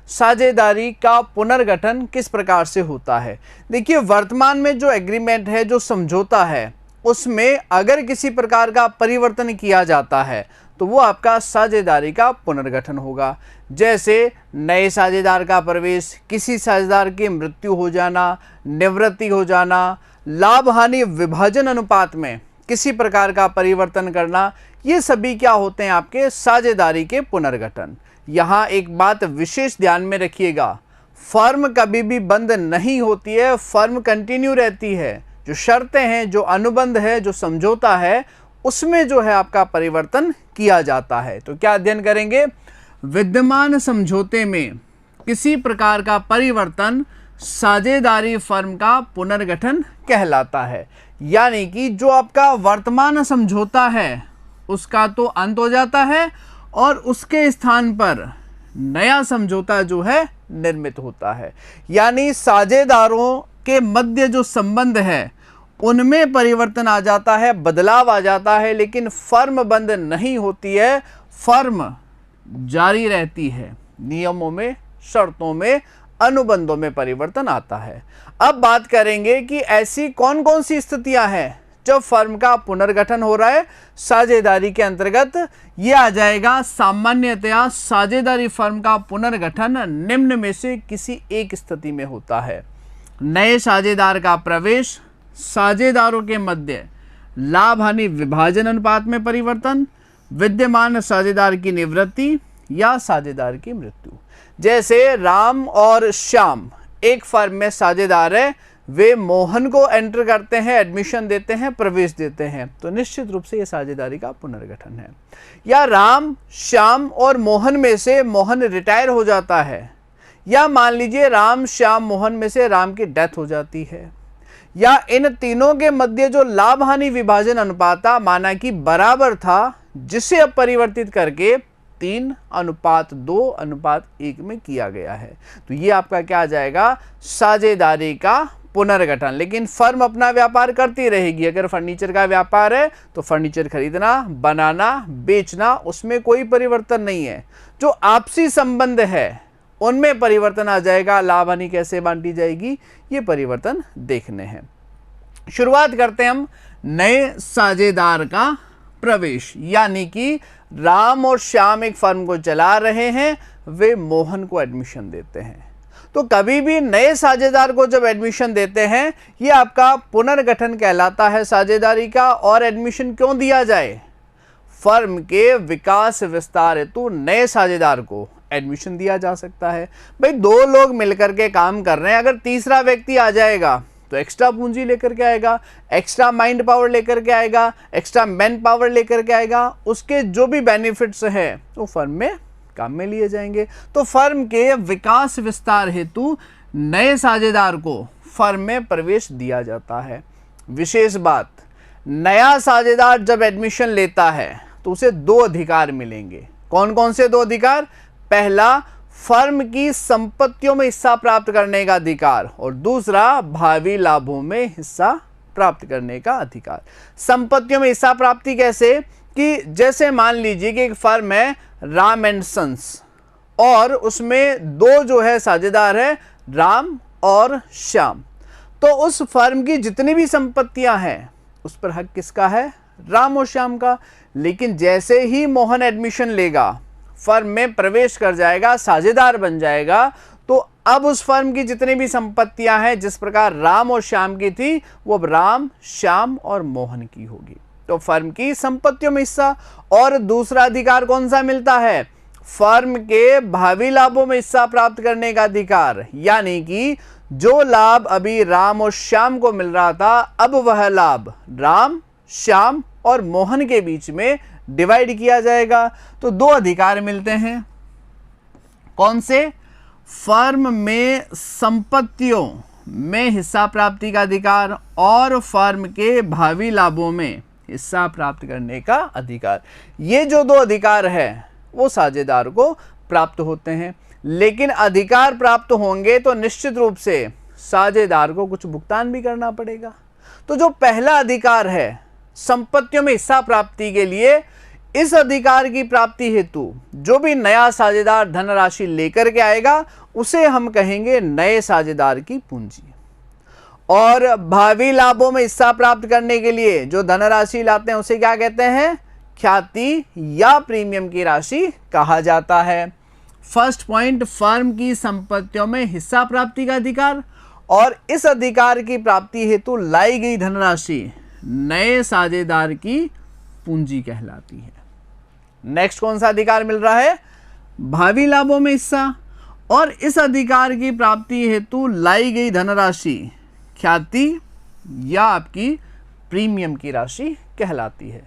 साझेदारी का पुनर्गठन किस प्रकार से होता है। देखिए, वर्तमान में जो एग्रीमेंट है, जो समझौता है, उसमें अगर किसी प्रकार का परिवर्तन किया जाता है तो वो आपका साझेदारी का पुनर्गठन होगा। जैसे नए साझेदार का प्रवेश, किसी साझेदार की मृत्यु हो जाना, निवृत्ति हो जाना, लाभ हानि विभाजन अनुपात में किसी प्रकार का परिवर्तन करना, ये सभी क्या होते हैं, आपके साझेदारी के पुनर्गठन। यहाँ एक बात विशेष ध्यान में रखिएगा, फर्म कभी भी बंद नहीं होती है, फर्म कंटिन्यू रहती है। जो शर्तें हैं, जो अनुबंध है, जो समझौता है, उसमें जो है आपका परिवर्तन किया जाता है। तो क्या अध्ययन करेंगे, विद्यमान समझौते में किसी प्रकार का परिवर्तन साझेदारी फर्म का पुनर्गठन कहलाता है। यानी कि जो आपका वर्तमान समझौता है उसका तो अंत हो जाता है और उसके स्थान पर नया समझौता जो है निर्मित होता है। यानी साझेदारों के मध्य जो संबंध है उनमें परिवर्तन आ जाता है, बदलाव आ जाता है, लेकिन फर्म बंद नहीं होती है, फर्म जारी रहती है। नियमों में, शर्तों में, अनुबंधों में परिवर्तन आता है। अब बात करेंगे कि ऐसी कौन कौन सी स्थितियां हैं जब फर्म का पुनर्गठन हो रहा है साझेदारी के अंतर्गत। ये आ जाएगा, सामान्यतया साझेदारी फर्म का पुनर्गठन निम्न में से किसी एक स्थिति में होता है। नए साझेदार का प्रवेश, साझेदारों के मध्य लाभ हानि विभाजन अनुपात में परिवर्तन, विद्यमान साझेदार की निवृत्ति या साझेदार की मृत्यु। जैसे राम और श्याम एक फर्म में साझेदार है, वे मोहन को एंटर करते हैं, एडमिशन देते हैं, प्रवेश देते हैं, तो निश्चित रूप से यह साझेदारी का पुनर्गठन है। या राम, श्याम और मोहन में से मोहन रिटायर हो जाता है, या मान लीजिए राम, श्याम, मोहन में से राम की डेथ हो जाती है, या इन तीनों के मध्य जो लाभ हानि विभाजन अनुपात था माना कि बराबर था, जिसे अब परिवर्तित करके 3:2:1 में किया गया है। तो ये आपका क्या आ जाएगा, साझेदारी का पुनर्गठन। लेकिन फर्म अपना व्यापार करती रहेगी। अगर फर्नीचर का व्यापार है तो फर्नीचर खरीदना, बनाना, बेचना, उसमें कोई परिवर्तन नहीं है। जो आपसी संबंध है उनमें परिवर्तन आ जाएगा। लाभ हानि कैसे बांटी जाएगी, ये परिवर्तन देखने हैं। शुरुआत करते हैं हम नए साझेदार का प्रवेश। यानी कि राम और श्याम एक फर्म को चला रहे हैं, वे मोहन को एडमिशन देते हैं। तो कभी भी नए साझेदार को जब एडमिशन देते हैं, ये आपका पुनर्गठन कहलाता है साझेदारी का। और एडमिशन क्यों दिया जाए, फर्म के विकास विस्तार हेतु नए साझेदार को एडमिशन दिया जा सकता है। भाई, दो लोग मिलकर के काम कर रहे हैं, अगर तीसरा व्यक्ति आ जाएगा तो एक्स्ट्रा पूंजी लेकर के आएगा, एक्स्ट्रा माइंड पावर लेकर के आएगा, एक्स्ट्रा मैन पावर लेकर के आएगा, उसके जो भी बेनिफिट्स हैं वो फर्म में काम में लिए जाएंगे। तो फर्म के विकास विस्तार हेतु नए साझेदार को फर्म में प्रवेश दिया जाता है। विशेष बात, नया साझेदार जब एडमिशन लेता है तो उसे 2 अधिकार मिलेंगे। कौन कौन से 2 अधिकार, पहला फर्म की संपत्तियों में हिस्सा प्राप्त करने का अधिकार, और दूसरा भावी लाभों में हिस्सा प्राप्त करने का अधिकार। संपत्तियों में हिस्सा प्राप्ति कैसे, कि जैसे मान लीजिए कि एक फर्म है राम एंड सन्स, और उसमें 2 जो है साझेदार है, राम और श्याम। तो उस फर्म की जितनी भी संपत्तियां हैं उस पर हक किसका है, राम और श्याम का। लेकिन जैसे ही मोहन एडमिशन लेगा, फर्म में प्रवेश कर जाएगा, साझेदार बन जाएगा, तो अब उस फर्म की जितनी भी संपत्तियां हैं जिस प्रकार राम और श्याम की थी, वो अब राम, श्याम और मोहन की होगी। तो फर्म की संपत्तियों में हिस्सा। और दूसरा अधिकार कौन सा मिलता है, फर्म के भावी लाभों में हिस्सा प्राप्त करने का अधिकार। यानी कि जो लाभ अभी राम और श्याम को मिल रहा था, अब वह लाभ राम, श्याम और मोहन के बीच में डिवाइड किया जाएगा। तो 2 अधिकार मिलते हैं। कौन से, फर्म में संपत्तियों में हिस्सा प्राप्ति का अधिकार और फर्म के भावी लाभों में हिस्सा प्राप्त करने का अधिकार। ये जो 2 अधिकार है वो साझेदार को प्राप्त होते हैं। लेकिन अधिकार प्राप्त होंगे तो निश्चित रूप से साझेदार को कुछ भुगतान भी करना पड़ेगा। तो जो पहला अधिकार है संपत्तियों में हिस्सा प्राप्ति के लिए, इस अधिकार की प्राप्ति हेतु जो भी नया साझेदार धनराशि लेकर के आएगा उसे हम कहेंगे नए साझेदार की पूंजी। और भावी लाभों में हिस्सा प्राप्त करने के लिए जो धनराशि लाते हैं उसे क्या कहते हैं? ख्याति या प्रीमियम की राशि कहा जाता है। फर्स्ट पॉइंट, फर्म की संपत्तियों में हिस्सा प्राप्ति का अधिकार, और इस अधिकार की प्राप्ति हेतु लाई गई धनराशि नए साझेदार की पूंजी कहलाती है। नेक्स्ट कौन सा अधिकार मिल रहा है? भावी लाभों में हिस्सा, और इस अधिकार की प्राप्ति हेतु लाई गई धनराशि ख्याति या आपकी प्रीमियम की राशि कहलाती है।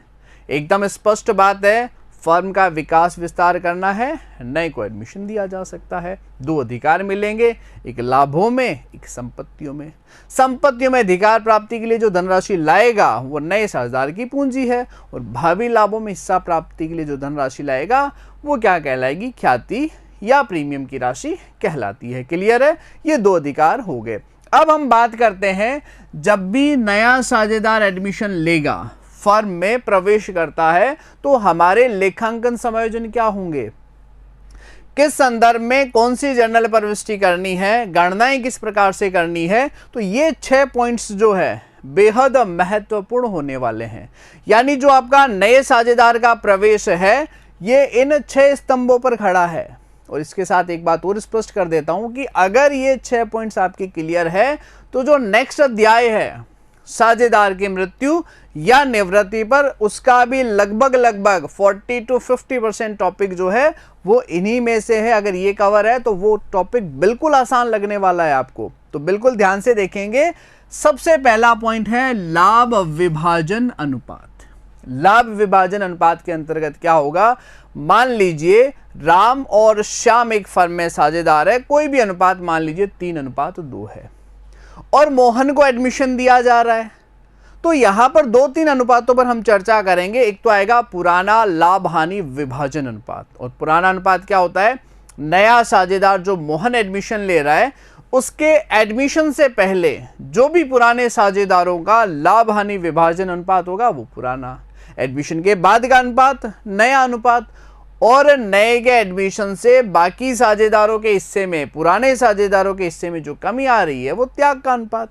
एकदम स्पष्ट बात है, फर्म का विकास विस्तार करना है, नए को एडमिशन दिया जा सकता है। दो अधिकार मिलेंगे, एक लाभों में, एक संपत्तियों में। संपत्तियों में अधिकार प्राप्ति के लिए जो धनराशि लाएगा वो नए साझेदार की पूंजी है, और भावी लाभों में हिस्सा प्राप्ति के लिए जो धनराशि लाएगा वो क्या कहलाएगी? ख्याति या प्रीमियम की राशि कहलाती है। क्लियर है? ये दो अधिकार हो गए। अब हम बात करते हैं, जब भी नया साझेदार एडमिशन लेगा, फर्म में प्रवेश करता है, तो हमारे लेखांकन समायोजन क्या होंगे? किस संदर्भ में कौन सी जर्नल प्रविष्टि करनी है, गणनाएं किस प्रकार से करनी है? तो ये 6 पॉइंट्स जो है बेहद महत्वपूर्ण होने वाले हैं। यानी जो आपका नए साझेदार का प्रवेश है ये इन 6 स्तंभों पर खड़ा है। और इसके साथ एक बात और स्पष्ट कर देता हूं कि अगर ये 6 पॉइंट्स आपके क्लियर है तो जो नेक्स्ट अध्याय है साझेदार की मृत्यु या निवृत्ति पर, उसका भी लगभग 40 to 50% टॉपिक जो है वो इन्हीं में से है। अगर ये कवर है तो वो टॉपिक बिल्कुल आसान लगने वाला है आपको, तो बिल्कुल ध्यान से देखेंगे। सबसे पहला पॉइंट है लाभ विभाजन अनुपात। लाभ विभाजन अनुपात के अंतर्गत क्या होगा? मान लीजिए राम और श्याम एक फर्म में साझेदार है, कोई भी अनुपात मान लीजिए 3:2 है, और मोहन को एडमिशन दिया जा रहा है। तो यहां पर 2-3 अनुपातों पर हम चर्चा करेंगे। एक तो आएगा पुराना लाभ हानि विभाजन अनुपात, और पुराना अनुपात क्या होता है? नया साझेदार जो मोहन एडमिशन ले रहा है उसके एडमिशन से पहले जो भी पुराने साझेदारों का लाभ हानि विभाजन अनुपात होगा वो पुराना, एडमिशन के बाद का अनुपात नया अनुपात, और नए के एडमिशन से बाकी साझेदारों के हिस्से में, पुराने साझेदारों के हिस्से में जो कमी आ रही है वो त्याग का अनुपात।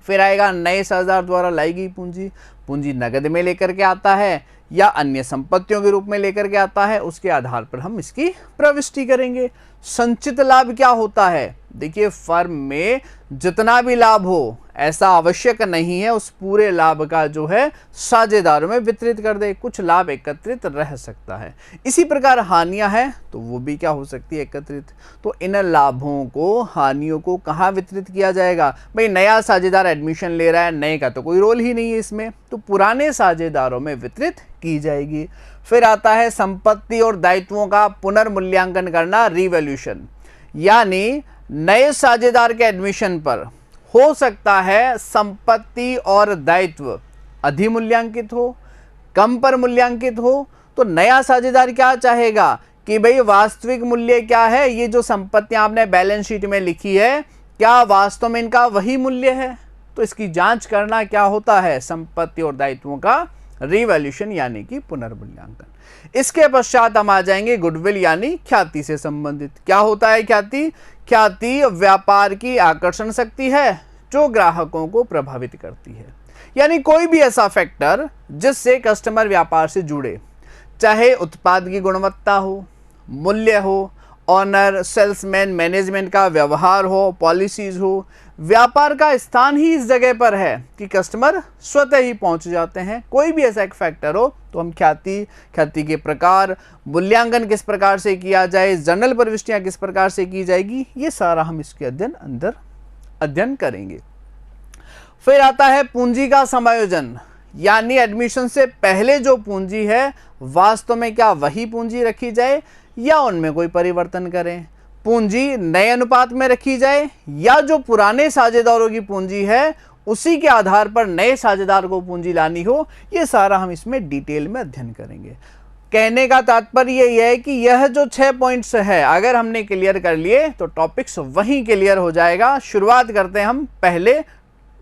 फिर आएगा नए साझेदार द्वारा लाई गई पूंजी। पूंजी नगद में लेकर के आता है या अन्य संपत्तियों के रूप में लेकर के आता है, उसके आधार पर हम इसकी प्रविष्टि करेंगे। संचित लाभ क्या होता है? देखिए, फर्म में जितना भी लाभ हो ऐसा आवश्यक नहीं है उस पूरे लाभ का जो है साझेदारों में वितरित कर दे, कुछ लाभ एकत्रित रह सकता है। इसी प्रकार हानियां हैं तो वो भी क्या हो सकती है? एकत्रित। तो इन लाभों को, हानियों को कहाँ वितरित किया जाएगा? भाई नया साझेदार एडमिशन ले रहा है, नए का तो कोई रोल ही नहीं है इसमें, तो पुराने साझेदारों में वितरित की जाएगी। फिर आता है संपत्ति और दायित्वों का पुनर्मूल्यांकन करना, रिवैल्यूएशन। यानी नए साझेदार के एडमिशन पर हो सकता है संपत्ति और दायित्व अधिमूल्यांकित हो, कम पर मूल्यांकित हो। तो नया साझेदार क्या चाहेगा कि भाई वास्तविक मूल्य क्या है, ये जो संपत्तियां आपने बैलेंस शीट में लिखी है क्या वास्तव में इनका वही मूल्य है? तो इसकी जांच करना क्या होता है? संपत्ति और दायित्वों का रिवैल्यूएशन यानी कि पुनर्मूल्यांकन। इसके पश्चात हम आ जाएंगे गुडविल यानी ख्याति से संबंधित। क्या होता है ख्याति? ख्याति व्यापार की आकर्षण शक्ति है जो ग्राहकों को प्रभावित करती है। यानी कोई भी ऐसा फैक्टर जिससे कस्टमर व्यापार से जुड़े, चाहे उत्पाद की गुणवत्ता हो, मूल्य हो, ऑनर, सेल्समैन, मैनेजमेंट का व्यवहार हो, पॉलिसीज हो, व्यापार का स्थान ही इस जगह पर है कि कस्टमर स्वतः ही पहुंच जाते हैं। कोई भी ऐसा एक फैक्टर हो तो हम ख्याति के प्रकार, मूल्यांकन किस प्रकार से किया जाए, जर्नल प्रविष्टियां किस प्रकार से की जाएगी, ये सारा हम इसके अध्ययन करेंगे। फिर आता है पूंजी का समायोजन, यानी एडमिशन से पहले जो पूंजी है वास्तव में क्या वही पूंजी रखी जाए या उनमें कोई परिवर्तन करें। पूंजी नए अनुपात में रखी जाए या जो पुराने साझेदारों की पूंजी है उसी के आधार पर नए साझेदार को पूंजी लानी हो, ये सारा हम इसमें डिटेल में अध्ययन करेंगे। कहने का तात्पर्य यही है कि यह जो 6 पॉइंट्स है अगर हमने क्लियर कर लिए तो टॉपिक्स वहीं क्लियर हो जाएगा। शुरुआत करते हैं हम पहले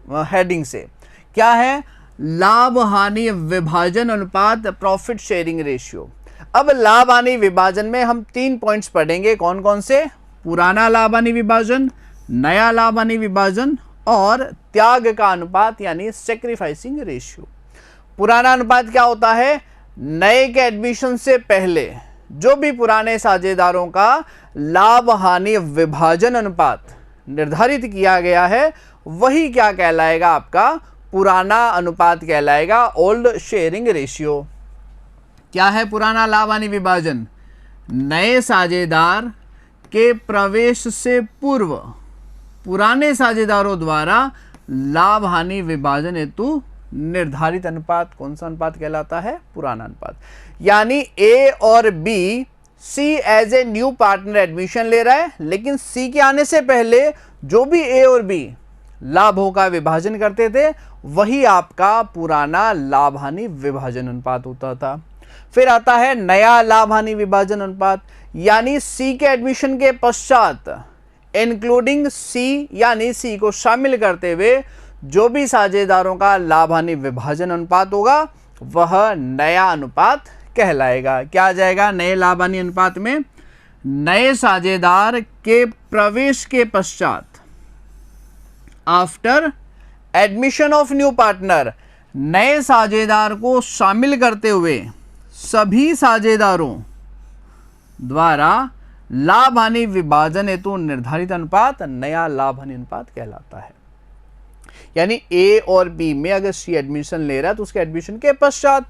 हेडिंग से। क्या है? लाभ हानि विभाजन अनुपात, प्रॉफिट शेयरिंग रेशियो। अब लाभ हानि विभाजन में हम 3 पॉइंट्स पढ़ेंगे, कौन कौन से? पुराना लाभ हानि विभाजन, नया लाभ हानि विभाजन और त्याग का अनुपात यानी सेक्रीफाइसिंग रेशियो। पुराना अनुपात क्या होता है? नए के एडमिशन से पहले जो भी पुराने साझेदारों का लाभ हानि विभाजन अनुपात निर्धारित किया गया है वही क्या कहलाएगा? आपका पुराना अनुपात कहलाएगा, ओल्ड शेयरिंग रेशियो। क्या है पुराना लाभ हानि विभाजन? नए साझेदार के प्रवेश से पूर्व पुराने साझेदारों द्वारा लाभ हानि विभाजन हेतु निर्धारित अनुपात। कौन सा अनुपात कहलाता है? पुराना अनुपात। यानी ए और B, C as a new partner admission ले रहा है, लेकिन सी के आने से पहले जो भी ए और बी लाभों का विभाजन करते थे वही आपका पुराना लाभ हानि विभाजन अनुपात होता था। फिर आता है नया लाभ हानि विभाजन अनुपात, यानी सी के एडमिशन के पश्चात इंक्लूडिंग सी यानी सी को शामिल करते हुए जो भी साझेदारों का लाभ हानि विभाजन अनुपात होगा वह नया अनुपात कहलाएगा। क्या आ जाएगा नए लाभ हानि अनुपात में? नए साझेदार के प्रवेश के पश्चात, after admission of new partner, नए साझेदार को शामिल करते हुए सभी साझेदारों द्वारा लाभ हानि विभाजन हेतु निर्धारित अनुपात नया लाभ हानि अनुपात कहलाता है। यानी ए और बी में अगर सी एडमिशन ले रहा है तो उसके एडमिशन के पश्चात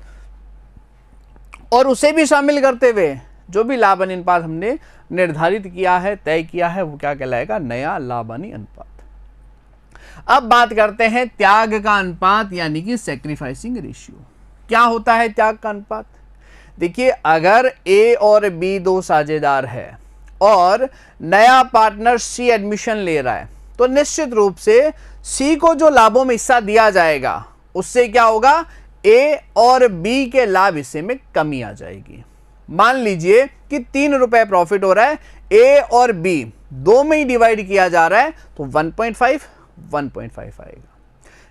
और उसे भी शामिल करते हुए जो भी लाभ हानि अनुपात हमने निर्धारित किया है, तय किया है, वो क्या कहलाएगा? नया लाभ हानि अनुपात। अब बात करते हैं त्याग का अनुपात यानी कि सैक्रिफाइसिंग रेशियो। क्या होता है त्याग का अनुपात? देखिए, अगर ए और बी दो साझेदार है और नया पार्टनर सी एडमिशन ले रहा है तो निश्चित रूप से सी को जो लाभों में हिस्सा दिया जाएगा उससे क्या होगा? ए और बी के लाभ हिस्से में कमी आ जाएगी। मान लीजिए कि 3 रुपए प्रॉफिट हो रहा है, ए और बी दो में ही डिवाइड किया जा रहा है तो 1.5 आएगा।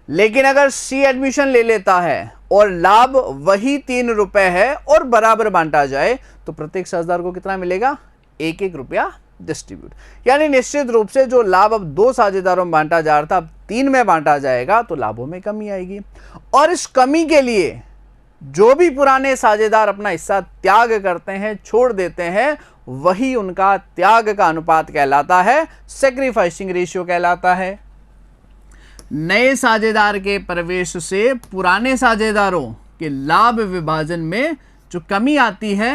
लेकिन अगर सी एडमिशन ले लेता है और लाभ वही 3 रुपए है और बराबर बांटा जाए तो प्रत्येक साझेदार को कितना मिलेगा? 1-1 रुपया डिस्ट्रीब्यूट। यानी निश्चित रूप से जो लाभ अब 2 साझेदारों में बांटा जा रहा था अब 3 में बांटा जाएगा तो लाभों में कमी आएगी। और इस कमी के लिए जो भी पुराने साझेदार अपना हिस्सा त्याग करते हैं, छोड़ देते हैं, वही उनका त्याग का अनुपात कहलाता है, सैक्रिफाइसिंग रेशियो कहलाता है। नए साझेदार के प्रवेश से पुराने साझेदारों के लाभ विभाजन में जो कमी आती है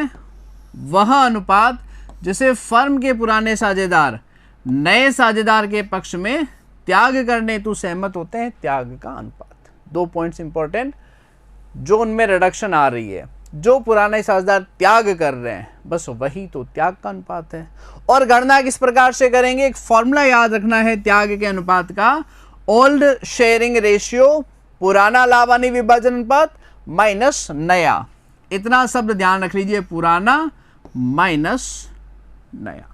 वह अनुपात जिसे फर्म के पुराने साझेदार नए साझेदार के पक्ष में त्याग करने हेतु सहमत होते हैं, त्याग का अनुपात। 2 पॉइंट्स इंपॉर्टेंट, जो उनमें रिडक्शन आ रही है, जो पुराने साझेदार त्याग कर रहे हैं बस वही तो त्याग का अनुपात है। और गणना किस प्रकार से करेंगे? एक फॉर्मूला याद रखना है त्याग के अनुपात का, ओल्ड शेयरिंग रेशियो, पुराना लाभ हानि विभाजन अनुपात माइनस नया। इतना शब्द ध्यान रख लीजिए, पुराना माइनस नया।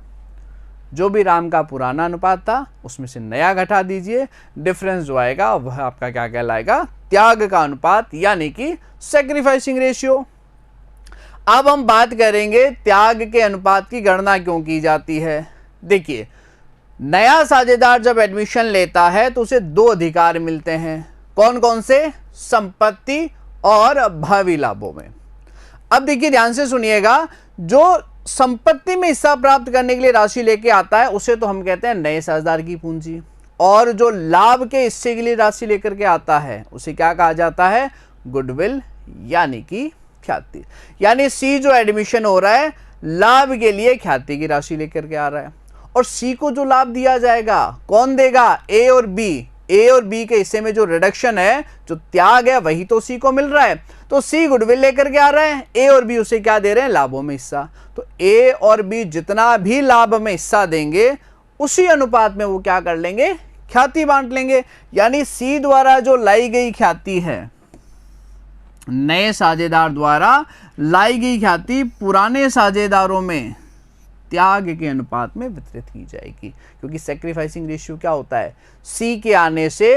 जो भी राम का पुराना अनुपात था उसमें से नया घटा दीजिए, डिफरेंस जो आएगा वह आपका क्या कहलाएगा? त्याग का अनुपात यानी कि सैक्रिफाइसिंग रेशियो। अब हम बात करेंगे त्याग के अनुपात की गणना क्यों की जाती है। देखिए, नया साझेदार जब एडमिशन लेता है तो उसे 2 अधिकार मिलते हैं। कौन कौन से? संपत्ति और भावी लाभों में। अब देखिए ध्यान से सुनिएगा, जो संपत्ति में हिस्सा प्राप्त करने के लिए राशि लेके आता है उसे तो हम कहते हैं नए साझेदार की पूंजी, और जो लाभ के हिस्से के लिए राशि लेकर के आता है उसे क्या कहा जाता है? गुडविल यानी कि ख्याति। यानी सी जो एडमिशन हो रहा है लाभ के लिए ख्याति की राशि लेकर के आ रहा है, और सी को जो लाभ दिया जाएगा कौन देगा? ए और बी। ए और बी के हिस्से में जो रिडक्शन है, जो त्याग है, वही तो सी को मिल रहा है। तो सी गुडविल लेकर के आ रहा है, ए और बी उसे क्या दे रहे हैं? लाभों में हिस्सा। तो ए और बी जितना भी लाभ में हिस्सा देंगे उसी अनुपात में वो क्या कर लेंगे? ख्याति बांट लेंगे। यानी सी द्वारा जो लाई गई ख्याति है, नए साझेदार द्वारा लाई गई ख्याति पुराने साझेदारों में त्याग के अनुपात में वितरित की जाएगी, क्योंकि सैक्रिफाइसिंग रेशियो क्या होता है? सी के आने से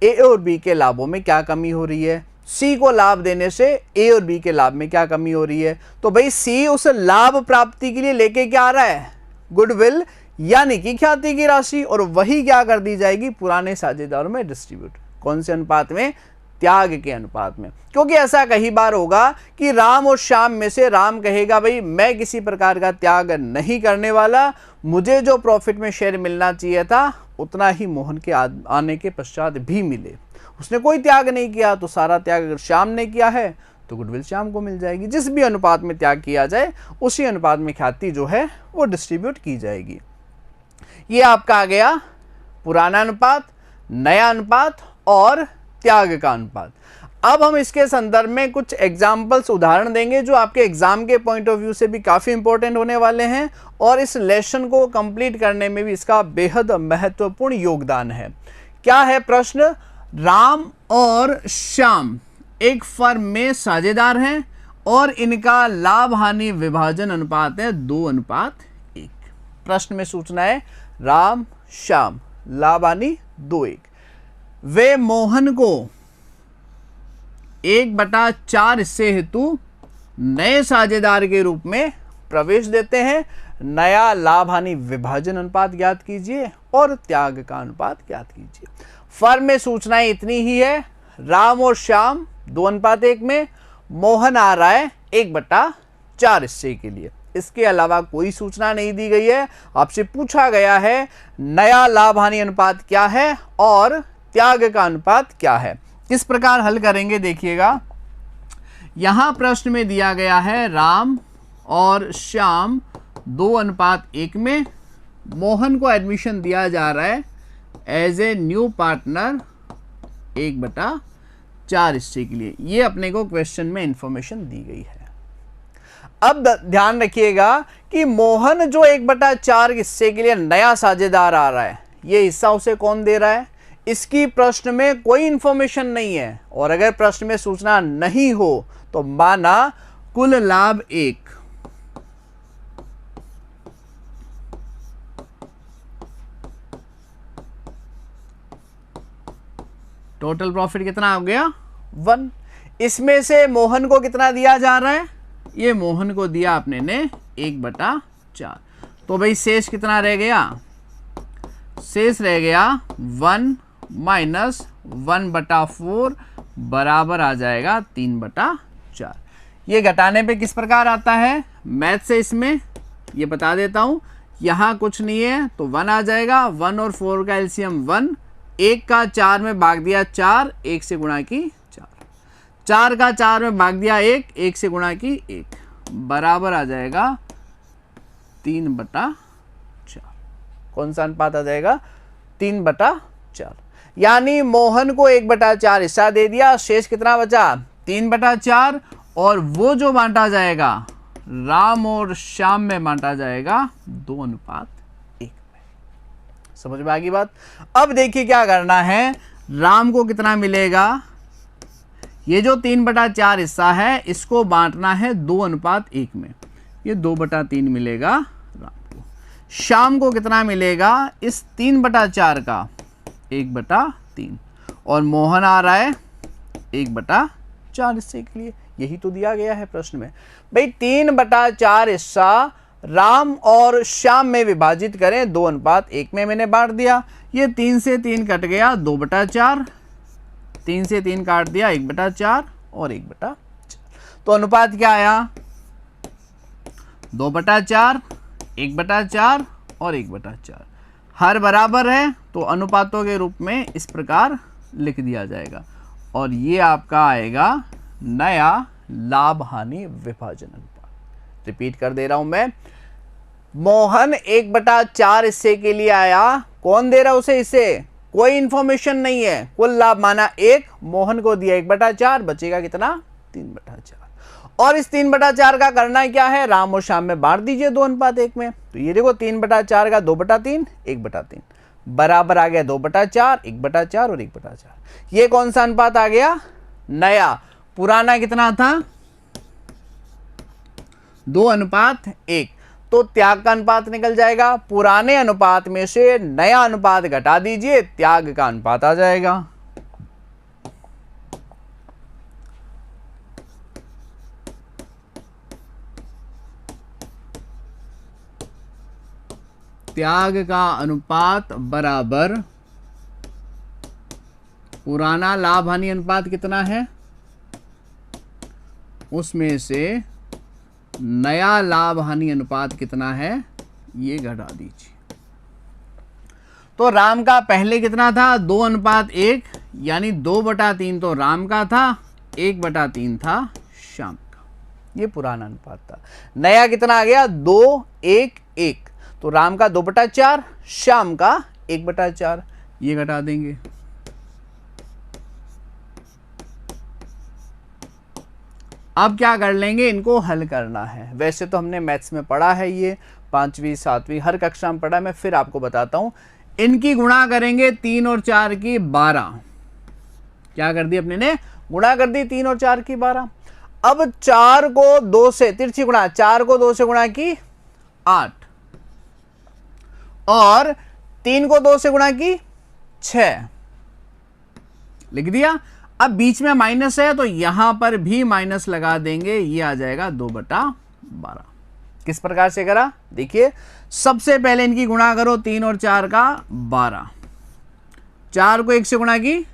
ए और बी के लाभों में क्या कमी हो रही है? सी को लाभ देने से ए और बी के लाभ में क्या कमी हो रही है? तो भाई सी उस लाभ प्राप्ति के लिए लेके क्या आ रहा है? गुडविल यानी कि ख्याति की राशि, और वही क्या कर दी जाएगी? पुराने साझेदारों में डिस्ट्रीब्यूट। कौन से अनुपात में? त्याग के अनुपात में। क्योंकि ऐसा कई बार होगा कि राम और श्याम में से राम कहेगा भाई मैं किसी प्रकार का त्याग नहीं करने वाला, मुझे जो प्रॉफिट में शेयर मिलना चाहिए था उतना ही मोहन के आने के पश्चात भी मिले। उसने कोई त्याग नहीं किया, तो सारा त्याग अगर श्याम ने किया है तो गुडविल श्याम को मिल जाएगी। जिस भी अनुपात में त्याग किया जाए उसी अनुपात में ख्याति जो है वो डिस्ट्रीब्यूट की जाएगी। ये आपका आ गया पुराना अनुपात, नया अनुपात और त्याग का अनुपात। अब हम इसके संदर्भ में कुछ एग्जाम्पल्स उदाहरण देंगे जो आपके एग्जाम के पॉइंट ऑफ व्यू से भी काफ़ी इंपॉर्टेंट होने वाले हैं, और इस लेसन को कंप्लीट करने में भी इसका बेहद महत्वपूर्ण योगदान है। क्या है प्रश्न? राम और श्याम एक फर्म में साझेदार हैं और इनका लाभ हानि विभाजन अनुपात है 2:1। प्रश्न में सूचना है राम श्याम लाभ हानि 2:1। वे मोहन को 1/4 हिस्से हेतु नए साझेदार के रूप में प्रवेश देते हैं। नया लाभ हानि विभाजन अनुपात ज्ञात कीजिए और त्याग का अनुपात ज्ञात कीजिए। फर्म में सूचनाएं इतनी ही है, राम और श्याम 2:1 में, मोहन आ रहा है 1/4 हिस्से के लिए। इसके अलावा कोई सूचना नहीं दी गई है। आपसे पूछा गया है नया लाभ हानि अनुपात क्या है और त्याग का अनुपात क्या है। किस प्रकार हल करेंगे देखिएगा। यहां प्रश्न में दिया गया है राम और श्याम 2:1 में, मोहन को एडमिशन दिया जा रहा है एज ए न्यू पार्टनर 1/4 हिस्से के लिए। ये अपने को क्वेश्चन में इंफॉर्मेशन दी गई है। अब ध्यान रखिएगा कि मोहन जो 1/4 हिस्से के लिए नया साझेदार आ रहा है, ये हिस्सा उसे कौन दे रहा है? इसकी प्रश्न में कोई इंफॉर्मेशन नहीं है, और अगर प्रश्न में सूचना नहीं हो तो माना कुल लाभ 1, टोटल प्रॉफिट कितना हो गया? 1। इसमें से मोहन को कितना दिया जा रहा है? ये मोहन को दिया आपने ने 1/4। तो भाई शेष कितना रह गया? शेष रह गया 1 माइनस 1/4 बराबर आ जाएगा 3/4। ये घटाने पे किस प्रकार आता है मैथ से? इसमें ये बता देता हूँ। यहाँ कुछ नहीं है तो 1 आ जाएगा। 1 और 4 का एलसीएम 1, 1 का 4 में भाग दिया 4, 1 से गुणा की 4, 4 का 4 में भाग दिया 1, 1 से गुणा की 1, बराबर आ जाएगा 3/4। कौन सा अनुपात आ जाएगा? 3/4। यानी मोहन को 1/4 हिस्सा दे दिया, शेष कितना बचा? 3/4, और वो जो बांटा जाएगा राम और श्याम में बांटा जाएगा 2:1 में। समझ में आ गई बात? अब देखिए क्या करना है। राम को कितना मिलेगा? ये जो 3/4 हिस्सा है इसको बांटना है 2:1 में। ये 2/3 मिलेगा राम को। श्याम को कितना मिलेगा? इस 3/4 का 1/3, और मोहन आ रहा है 1/4 हिस्से के लिए। यही तो दिया गया है प्रश्न में। भाई 3/4 हिस्सा राम और श्याम में विभाजित करें 2:1 में मैंने बांट दिया। ये 3 से 3 कट गया 2/4, 3 से 3 काट दिया 1/4 और 1/4। तो अनुपात क्या आया? 2/4, 1/4 और 1/4। हर बराबर है तो अनुपातों के रूप में इस प्रकार लिख दिया जाएगा, और ये आपका आएगा नया लाभ हानि विभाजन अनुपात। रिपीट कर दे रहा हूं मैं। मोहन 1/4 हिस्से के लिए आया, कौन दे रहा उसे? इसे कोई इंफॉर्मेशन नहीं है। कुल लाभ माना 1, मोहन को दिया 1/4, बचेगा कितना? 3/4। और इस 3/4 का करना क्या है? राम और श्याम में बांट दीजिए 2:1 में। तो ये देखो 3/4 का 2/3, 1/3 बराबर आ गया 2/4, 1/4 और 1/4। ये कौन सा अनुपात आ गया? नया। पुराना कितना था? 2:1। तो त्याग का अनुपात निकल जाएगा। पुराने अनुपात में से नया अनुपात घटा दीजिए, त्याग का अनुपात आ जाएगा। त्याग का अनुपात बराबर पुराना लाभ हानि अनुपात कितना है, उसमें से नया लाभ हानि अनुपात कितना है, ये घटा दीजिए। तो राम का पहले कितना था, 2:1, यानी 2/3 तो राम का था, 1/3 था श्याम का। ये पुराना अनुपात था। नया कितना आ गया, 2:1:1, तो राम का 2/4, श्याम का 1/4, ये घटा देंगे। अब क्या कर लेंगे, इनको हल करना है। वैसे तो हमने मैथ्स में पढ़ा है, ये 5वीं 7वीं हर कक्षा में पढ़ा है, मैं फिर आपको बताता हूं। इनकी गुणा करेंगे 3 और 4 की 12। क्या कर दी अपने ने, गुणा कर दी 3 और 4 की 12। अब 4 को 2 से तिरछी गुणा, 4 को 2 से गुणा की 8 और 3 को 2 से गुणा की 6, लिख दिया। अब बीच में माइनस है तो यहां पर भी माइनस लगा देंगे, ये आ जाएगा 2/12। किस प्रकार से करा, देखिए सबसे पहले इनकी गुणा करो, 3 और 4 का 12, 4 को 1 से गुणा की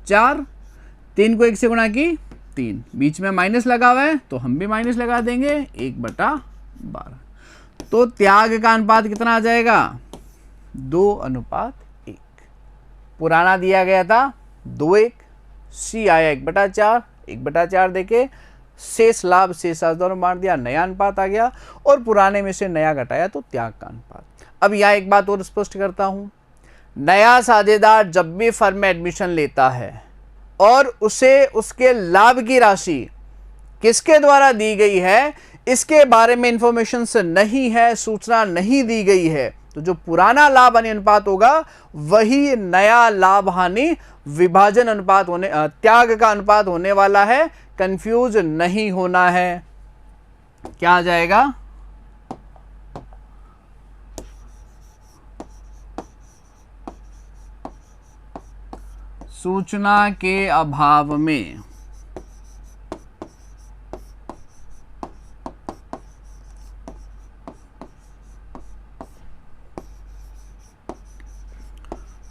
4, 3 को 1 से गुणा की 3, बीच में माइनस लगा हुआ है तो हम भी माइनस लगा देंगे, 1/12। तो त्याग का अनुपात कितना आ जाएगा, 2:1। पुराना दिया गया था 2:1, सी आया 1/4, 1/4 देके शेष लाभ शेष दोनों बांट दिया, नया अनुपात आ गया और पुराने में से नया घटाया तो त्याग का अनुपात। अब यहाँ एक बात और स्पष्ट करता हूं, नया साझेदार जब भी फर्म में एडमिशन लेता है और उसे उसके लाभ की राशि किसके द्वारा दी गई है, इसके बारे में इंफॉर्मेशन से नहीं है, सूचना नहीं दी गई है, तो जो पुराना लाभ हानि अनुपात होगा वही नया लाभ हानि विभाजन अनुपात होने, त्याग का अनुपात होने वाला है। कंफ्यूज नहीं होना है। क्या आ जाएगा, सूचना के अभाव में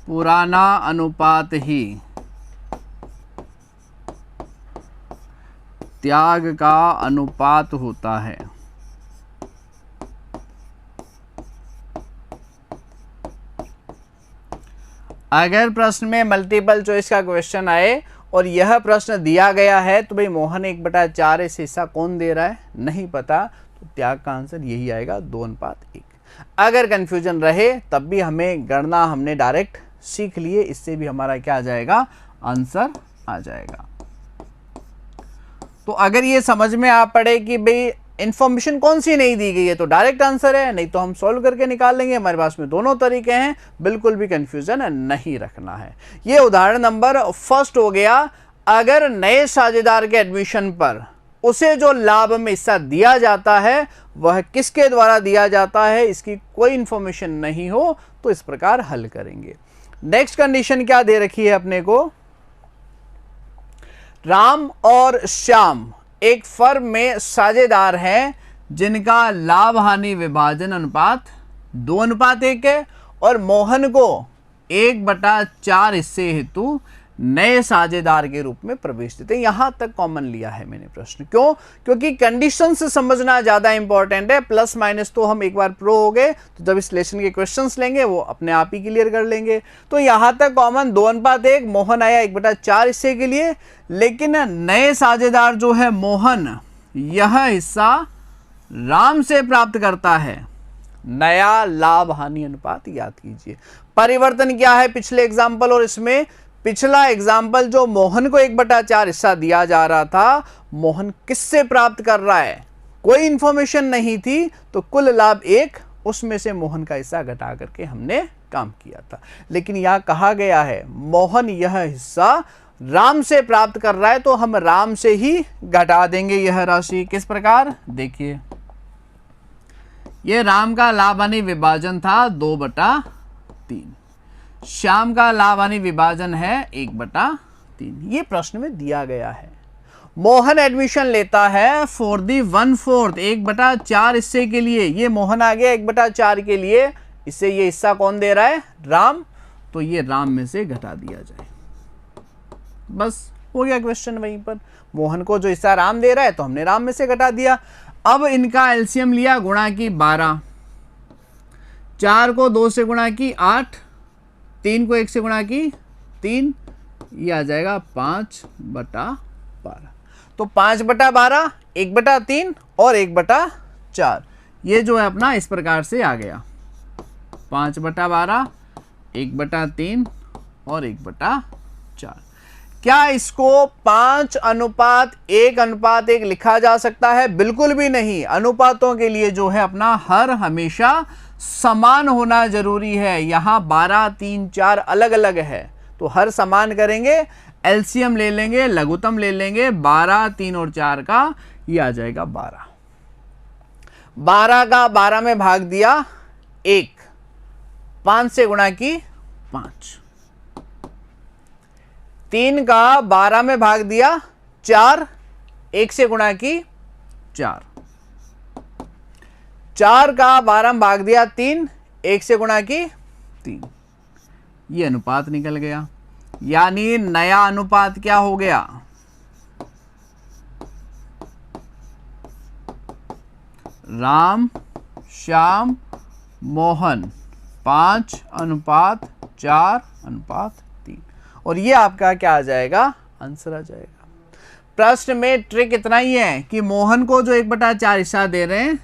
पुराना अनुपात ही त्याग का अनुपात होता है। अगर प्रश्न में मल्टीपल चॉइस का क्वेश्चन आए और यह प्रश्न दिया गया है तो भाई मोहन 1/4 इस हिस्सा कौन दे रहा है, नहीं पता, तो त्याग का आंसर यही आएगा, 2:1। अगर कंफ्यूजन रहे तब भी हमें गणना हमने डायरेक्ट सीख लिए, इससे भी हमारा क्या आ जाएगा, आंसर आ जाएगा। तो अगर ये समझ में आ पड़े कि भाई इंफॉर्मेशन कौन सी नहीं दी गई है तो डायरेक्ट आंसर है, नहीं तो हम सॉल्व करके निकाल लेंगे। हमारे पास में दोनों तरीके हैं, बिल्कुल भी कंफ्यूजन नहीं रखना है। ये उदाहरण नंबर फर्स्ट हो गया। अगर नए साझेदार के एडमिशन पर उसे जो लाभ में हिस्सा दिया जाता है वह किसके द्वारा दिया जाता है, इसकी कोई इंफॉर्मेशन नहीं हो तो इस प्रकार हल करेंगे। नेक्स्ट कंडीशन क्या दे रखी है अपने को, राम और श्याम एक फर्म में साझेदार हैं जिनका लाभ हानि विभाजन अनुपात 2:1 है और मोहन को 1/4 हिस्से हेतु नए साझेदार के रूप में प्रवेश देते हैं। यहां तक कॉमन लिया है मैंने प्रश्न, क्यों, क्योंकि कंडीशन से समझना ज्यादा इंपॉर्टेंट है। प्लस माइनस तो हम एक बार प्रो हो गए तो जब इस लेसन के क्वेश्चंस लेंगे वो अपने आप ही क्लियर कर लेंगे। तो यहां तक कॉमन 2:1, मोहन आया 1/4 हिस्से के लिए, लेकिन नए साझेदार जो है मोहन, यह हिस्सा राम से प्राप्त करता है नया लाभ हानि अनुपात। याद कीजिए परिवर्तन क्या है पिछले एग्जाम्पल और इसमें। पिछला एग्जाम्पल जो मोहन को 1/4 हिस्सा दिया जा रहा था, मोहन किससे प्राप्त कर रहा है, कोई इंफॉर्मेशन नहीं थी, तो कुल लाभ 1, उसमें से मोहन का हिस्सा घटा करके हमने काम किया था। लेकिन यहां कहा गया है मोहन यह हिस्सा राम से प्राप्त कर रहा है तो हम राम से ही घटा देंगे यह राशि। किस प्रकार, देखिए यह राम का लाभ हानि विभाजन था 2/3, श्याम का लाभ हानि विभाजन है 1/3, ये प्रश्न में दिया गया है। मोहन एडमिशन लेता है फॉर दी 1/4, 1/4 हिस्से के लिए। ये मोहन आ गया 1/4 के लिए इससे ये हिस्सा कौन दे रहा है, राम, तो ये राम में से घटा दिया जाए। बस हो गया क्वेश्चन वहीं पर। मोहन को जो हिस्सा राम दे रहा है तो हमने राम में से घटा दिया। अब इनका एलसीएम लिया, गुणा की 12, 4 को 2 से गुणा की 8, 3 को 1 से गुणा की 3, ये आ जाएगा 5/12। तो 5/12, 1/3 और 1/4, ये जो है अपना इस प्रकार से आ गया, 5/12, 1/3 और 1/4। क्या इसको 5:1:1 लिखा जा सकता है? बिल्कुल भी नहीं। अनुपातों के लिए जो है अपना हर हमेशा समान होना जरूरी है। यहाँ 12, 3, 4 अलग अलग है, तो हर समान करेंगे, एलसीएम ले लेंगे, लघुत्तम ले लेंगे, 12, 3 और 4 का, ये आ जाएगा 12। 12 का 12 में भाग दिया 1, 5 से गुणा की 5, 3 का 12 में भाग दिया 4, 1 से गुणा की 4, 4 का 12 में भाग दिया 3, 1 से गुणा की 3, ये अनुपात निकल गया। यानी नया अनुपात क्या हो गया, राम, श्याम, मोहन 5:4:3, और ये आपका क्या आ जाएगा, आंसर आ जाएगा। प्रश्न में ट्रिक इतना ही है कि मोहन को जो 1/4 हिस्सा दे रहे हैं,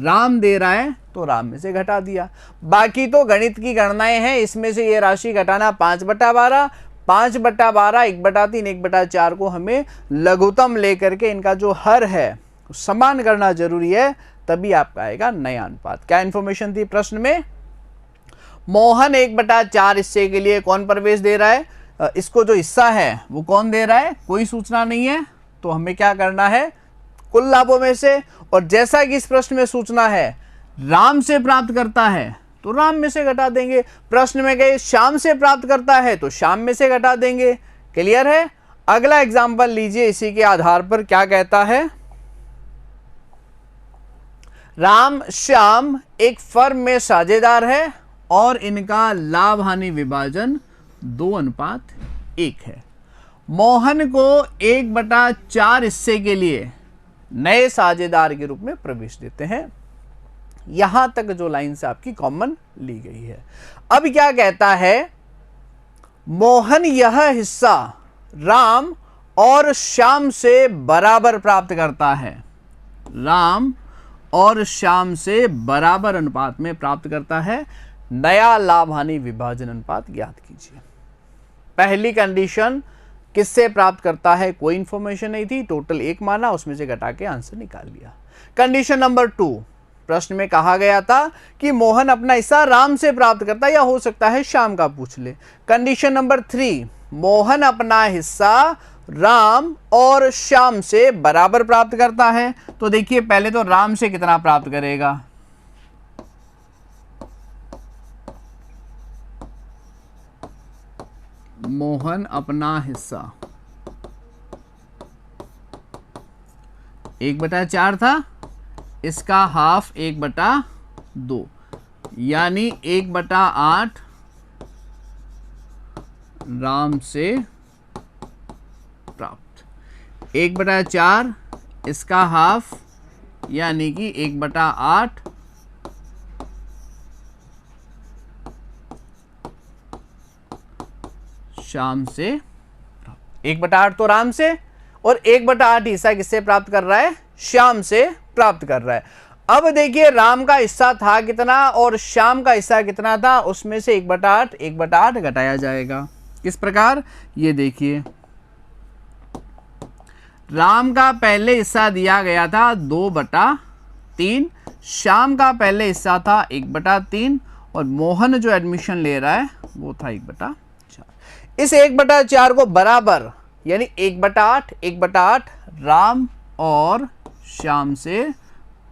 राम दे रहा है तो राम में से घटा दिया। बाकी तो गणित की गणनाएं हैं, इसमें से ये राशि घटाना 5/12, 5/12, 1/3, 1/4 को हमें लघुत्तम लेकर के इनका जो हर है समान करना जरूरी है, तभी आपका आएगा नया अनुपात। क्या इंफॉर्मेशन थी प्रश्न में? मोहन 1/4 हिस्से के लिए कौन प्रवेश दे रहा है, इसको जो हिस्सा है वो कौन दे रहा है, कोई सूचना नहीं है, तो हमें क्या करना है, कुल लाभों में से। और जैसा कि इस प्रश्न में सूचना है राम से प्राप्त करता है तो राम में से घटा देंगे। प्रश्न में कहे श्याम से प्राप्त करता है तो श्याम में से घटा देंगे। क्लियर है? अगला एग्जाम्पल लीजिए, इसी के आधार पर क्या कहता है। राम श्याम एक फर्म में साझेदार है और इनका लाभ हानि विभाजन 2:1 है। मोहन को 1/4 हिस्से के लिए नए साझेदार के रूप में प्रवेश देते हैं। यहां तक जो लाइन से आपकी कॉमन ली गई है। अब क्या कहता है, मोहन यह हिस्सा राम और श्याम से बराबर प्राप्त करता है। राम और श्याम से बराबर अनुपात में प्राप्त करता है। नया लाभ हानि विभाजन अनुपात ज्ञात कीजिए। पहली कंडीशन किससे प्राप्त करता है, कोई इंफॉर्मेशन नहीं थी, टोटल 1 माना, उसमें से घटा के आंसर निकाल लिया। कंडीशन नंबर 2, प्रश्न में कहा गया था कि मोहन अपना हिस्सा राम से प्राप्त करता है, या हो सकता है श्याम का पूछ ले। कंडीशन नंबर 3, मोहन अपना हिस्सा राम और श्याम से बराबर प्राप्त करता है। तो देखिए पहले तो राम से कितना प्राप्त करेगा, मोहन अपना हिस्सा 1/4 था, इसका हाफ 1/2, यानी 1/8 राम से प्राप्त, 1/4 इसका हाफ यानी कि 1/8 श्याम से प्राप्त। 1/8 तो राम से और 1/8 हिस्सा किससे प्राप्त कर रहा है, श्याम से प्राप्त कर रहा है। अब देखिए राम का हिस्सा था कितना और श्याम का हिस्सा कितना था, उसमें से 1/8 घटाया जाएगा। किस प्रकार, ये देखिए राम का पहले हिस्सा दिया गया था 2/3, श्याम का पहले हिस्सा था 1/3 और मोहन जो एडमिशन ले रहा है वो था 1/4। इस 1/4 को बराबर यानी 1/8 राम और श्याम से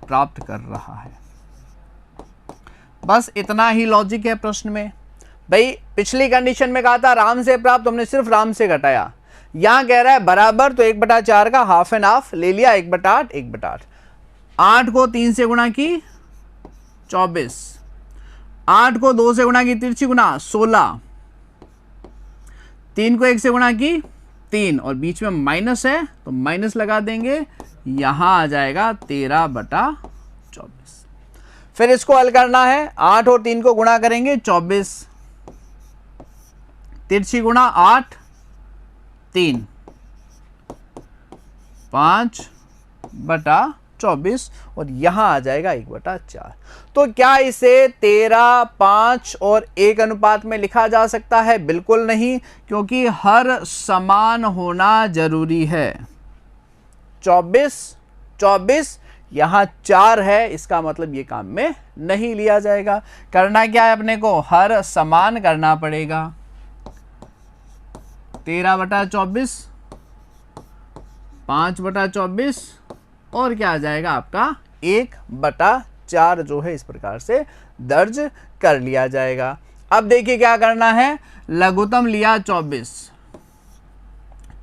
प्राप्त कर रहा है। बस इतना ही लॉजिक है प्रश्न में। भाई पिछली कंडीशन में कहा था राम से प्राप्त, हमने सिर्फ राम से घटाया। यहां कह रहा है बराबर, तो 1/4 का हाफ एंड हाफ ले लिया, 1/8। 8 को 3 से गुणा की 24, 8 को 2 से गुणा की तिरछी गुना 16, 3 को 1 से गुणा की 3, और बीच में माइनस है तो माइनस लगा देंगे, यहां आ जाएगा 13/24। फिर इसको हल करना है, 8 और 3 को गुणा करेंगे 24, तिरछी गुणा 8, 3, 5/24, और यहां आ जाएगा 1/4। तो क्या इसे 13, 5 और 1 अनुपात में लिखा जा सकता है? बिल्कुल नहीं, क्योंकि हर समान होना जरूरी है। 24, 24 यहां 4 है, इसका मतलब ये काम में नहीं लिया जाएगा। करना क्या है अपने को? हर समान करना पड़ेगा। 13/24, 5/24, और क्या आ जाएगा आपका 1/4 जो है इस प्रकार से दर्ज कर लिया जाएगा। अब देखिए क्या करना है, लघुत्तम लिया 24,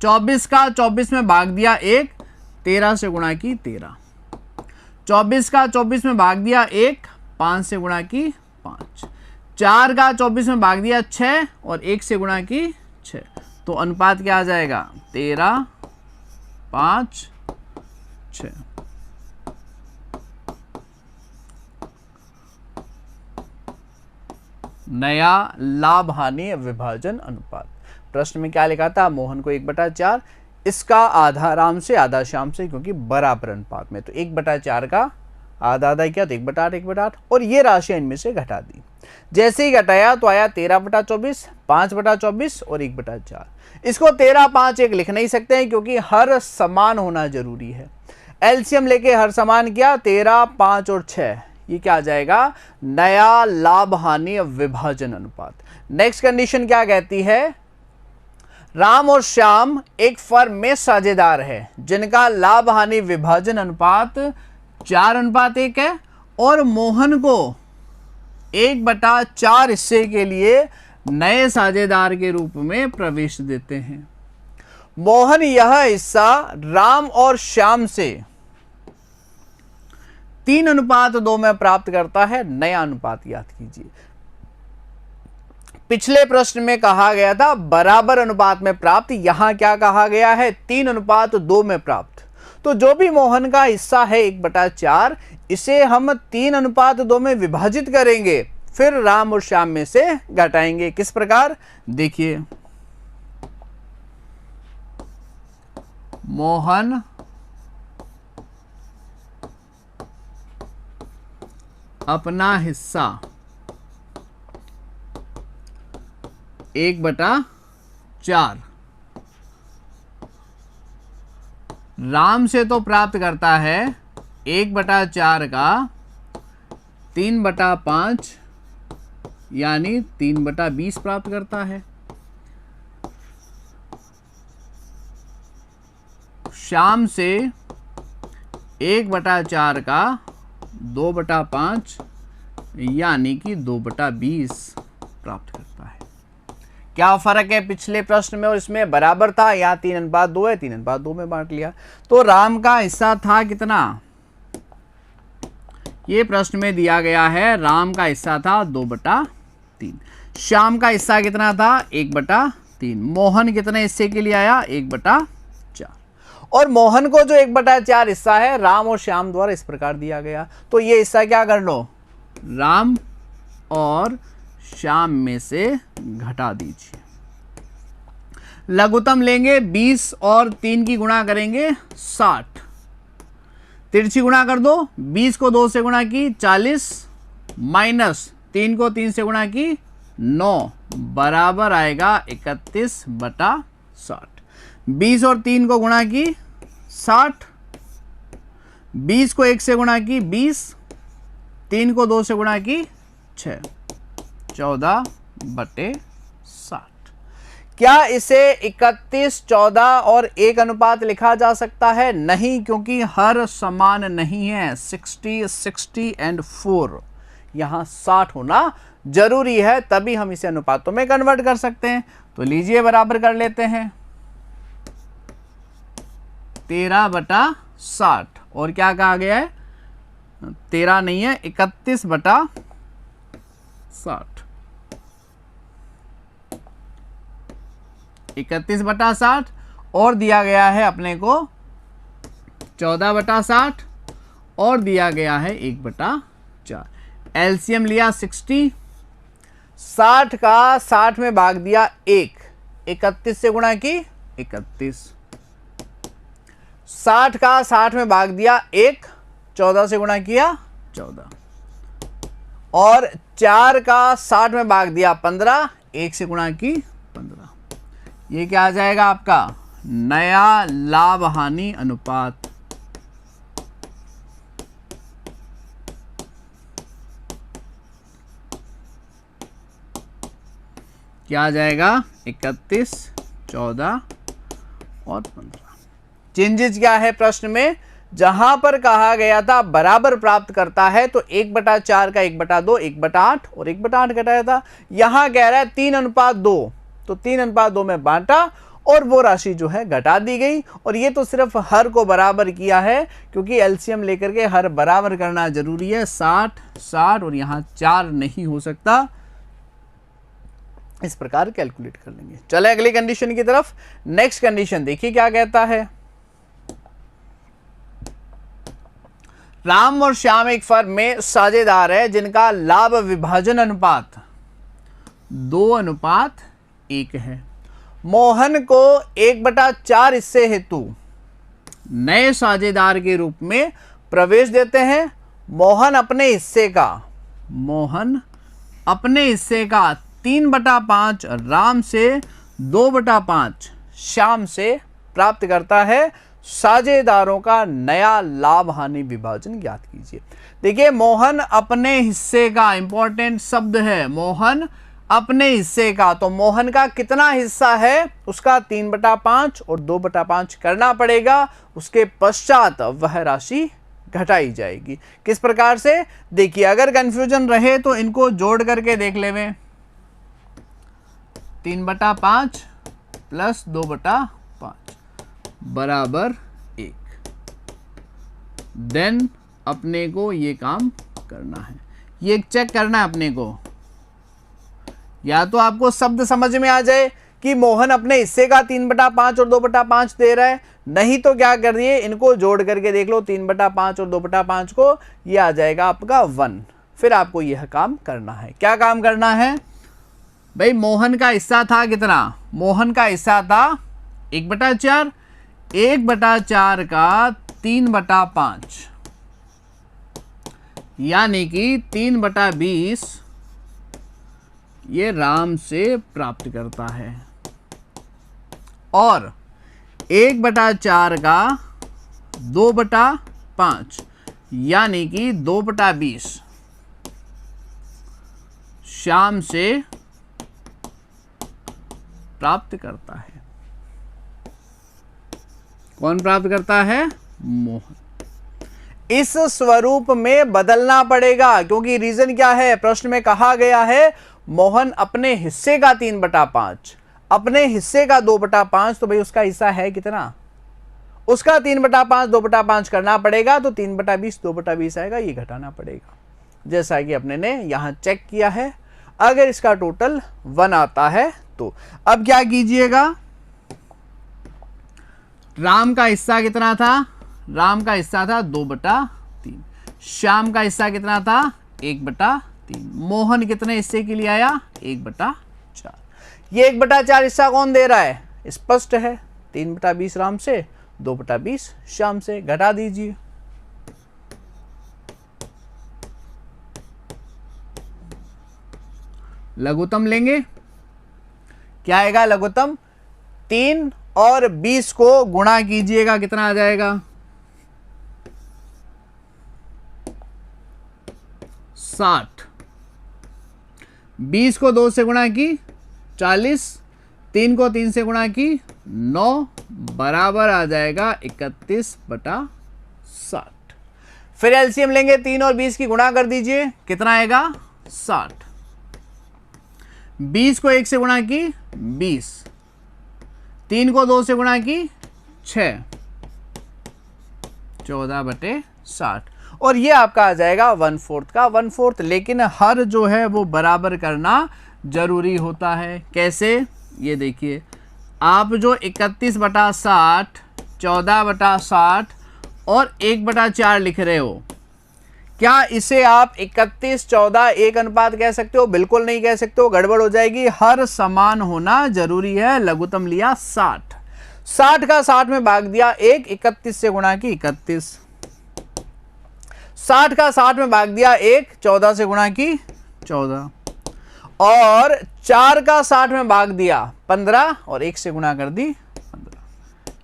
24 का 24 में भाग दिया 1, 13 से गुणा की 13, 24 का 24 में भाग दिया 1, 5 से गुणा की 5, 4 का 24 में भाग दिया 6, और 1 से गुणा की 6, तो अनुपात क्या आ जाएगा? 13, 5, 6। नया लाभ हानि विभाजन अनुपात। प्रश्न में क्या लिखा था? मोहन को 1/4, इसका आधा राम से आधा श्याम से, क्योंकि बराबर अनुपात में, तो 1/4 का आधा आधा क्या? तो 1/8, 1/8, और ये राशि इनमें से घटा दी। जैसे ही घटाया तो आया 13/24, 5/24 और 1/4। इसको 13, 5, 1 लिख नहीं सकते हैं, क्योंकि हर समान होना जरूरी है। एलसीएम लेके हर समान किया, 13, 5 और 6, ये क्या आ जाएगा? नया लाभ हानि विभाजन अनुपात। नेक्स्ट कंडीशन क्या कहती है? राम और श्याम एक फर्म में साझेदार है जिनका लाभ हानि विभाजन अनुपात 4:1 है, और मोहन को 1/4 हिस्से के लिए नए साझेदार के रूप में प्रवेश देते हैं। मोहन यह हिस्सा राम और श्याम से 3:2 में प्राप्त करता है। नया अनुपात याद कीजिए। पिछले प्रश्न में कहा गया था बराबर अनुपात में प्राप्त, यहां क्या कहा गया है? 3:2 में प्राप्त। तो जो भी मोहन का हिस्सा है 1/4, इसे हम 3:2 में विभाजित करेंगे, फिर राम और श्याम में से घटाएंगे। किस प्रकार? देखिए, मोहन अपना हिस्सा 1/4 राम से तो प्राप्त करता है 1/4 का 3/5 यानी 3/20 प्राप्त करता है। श्याम से 1/4 का 2/5 यानी कि 2/20 प्राप्त करता है। क्या फर्क है पिछले प्रश्न में और इसमें? बराबर था, यहाँ 3:2 है, 3:2 में बांट लिया। तो राम का हिस्सा था कितना? ये प्रश्न में दिया गया है, राम का हिस्सा था 2/3। श्याम का हिस्सा कितना था? 1/3। मोहन कितने हिस्से के लिए आया? 1/4। और मोहन को जो 1/4 हिस्सा है राम और श्याम द्वारा इस प्रकार दिया गया, तो ये हिस्सा क्या कर लो? राम और श्याम में से घटा दीजिए। लघुत्तम लेंगे 20 और 3 की गुणा करेंगे 60, तिरछी गुणा कर दो, 20 को 2 से गुणा की 40, माइनस 3 को 3 से गुणा की 9, बराबर आएगा 31/60। 20 और 3 को गुणा की 60, 20 को 1 से गुणा की 20, 3 को 2 से गुणा की 6, 14/60। क्या इसे 31, 14 और 1 अनुपात लिखा जा सकता है? नहीं, क्योंकि हर समान नहीं है। 60, 60 एंड 4, यहां 60 होना जरूरी है, तभी हम इसे अनुपातों में कन्वर्ट कर सकते हैं। तो लीजिए बराबर कर लेते हैं 13/60, और क्या कहा गया है? 13 नहीं है, 31/60 60, 31/60 और दिया गया है अपने को 14/60 और दिया गया है 1/4। एलसीएम लिया 60, 60 का 60 में भाग दिया 1, 31 से गुणा की 31, 60 का 60 में भाग दिया 1, 14 से गुणा किया 14, और 4 का 60 में भाग दिया 15, 1 से गुणा की 15। ये क्या आ जाएगा आपका नया लाभ हानि अनुपात। क्या आ जाएगा 31, 14 और 15। चेंजेस क्या है प्रश्न में, जहां पर कहा गया था बराबर प्राप्त करता है तो 1/4 का 1/2, 1/8 और 1/8 घटाया था। यहां कह रहा है 3:2, तो 3:2 में बांटा और वो राशि जो है घटा दी गई। और ये तो सिर्फ हर को बराबर किया है, क्योंकि एलसीएम लेकर के हर बराबर करना जरूरी है। 60, 60 और यहाँ 4 नहीं हो सकता। इस प्रकार कैलकुलेट कर लेंगे। चले अगली कंडीशन की तरफ। नेक्स्ट कंडीशन देखिए क्या कहता है। राम और श्याम एक फर्म में साझेदार है जिनका लाभ विभाजन अनुपात 2:1 है। मोहन को 1/4 हिस्से हेतु नए साझेदार के रूप में प्रवेश देते हैं। मोहन अपने हिस्से का 3/5 राम से 2/5 श्याम से प्राप्त करता है। साझेदारों का नया लाभ हानि विभाजन ज्ञात कीजिए। देखिए मोहन अपने हिस्से का, इंपॉर्टेंट शब्द है, मोहन अपने हिस्से का, तो मोहन का कितना हिस्सा है, उसका 3/5 और 2/5 करना पड़ेगा। उसके पश्चात वह राशि घटाई जाएगी। किस प्रकार से, देखिए अगर कंफ्यूजन रहे तो इनको जोड़ करके देख लेवें। 3/5 प्लस 2/5 बराबर 1। देन अपने को ये काम करना है, ये चेक करना है अपने को। या तो आपको शब्द समझ में आ जाए कि मोहन अपने हिस्से का 3/5 और 2/5 दे रहा है, नहीं तो क्या कर दिए, इनको जोड़ करके देख लो 3/5 और 2/5 को, ये आ जाएगा आपका 1। फिर आपको यह काम करना है। क्या काम करना है भाई, मोहन का हिस्सा था कितना, मोहन का हिस्सा था 1/4, 1/4 का 3/5 यानी कि 3/20 ये राम से प्राप्त करता है, और 1/4 का 2/5 यानी कि 2/20 श्याम से प्राप्त करता है। कौन प्राप्त करता है, मोहन। इस स्वरूप में बदलना पड़ेगा, क्योंकि रीजन क्या है, प्रश्न में कहा गया है मोहन अपने हिस्से का 3/5, अपने हिस्से का 2/5, तो भाई उसका हिस्सा है कितना, उसका 3/5 2/5 करना पड़ेगा, तो 3/20 2/20 आएगा, ये घटाना पड़ेगा, जैसा कि अपने ने यहां चेक किया है। अगर इसका टोटल 1 आता है तो अब क्या कीजिएगा, राम का हिस्सा कितना था, राम का हिस्सा था 2/3, श्याम का हिस्सा कितना था 1/3, मोहन कितने हिस्से के लिए आया 1/4। ये 1/4 हिस्सा कौन दे रहा है, स्पष्ट है, 3/20 राम से 2/20 श्याम से, घटा दीजिए। लघुत्तम लेंगे, क्या आएगा लघुत्तम, 3 और 20 को गुणा कीजिएगा, कितना आ जाएगा 60, 20 को 2 से गुणा की 40, 3 को 3 से गुणा की 9 बराबर आ जाएगा 31/60। फिर एलसीएम लेंगे, 3 और 20 की गुणा कर दीजिए, कितना आएगा 60, 20 को 1 से गुणा की 20, 3 को 2 से गुणा की 6, 14/60, और ये आपका आ जाएगा 1/4 का 1/4। लेकिन हर जो है वो बराबर करना जरूरी होता है। कैसे, ये देखिए, आप जो 31/60, 14/60 और 1/4 लिख रहे हो, क्या इसे आप 31-14 1 कह सकते हो? बिल्कुल नहीं कह सकते हो, गड़बड़ हो जाएगी। हर समान होना जरूरी है। लघुत्तम लिया 60, 60 का 60 में भाग दिया 1, 31 से गुणा की 31, 60 का 60 में भाग दिया 1, 14 से गुणा की 14, और 4 का 60 में भाग दिया 15 और 1 से गुणा कर दी 15।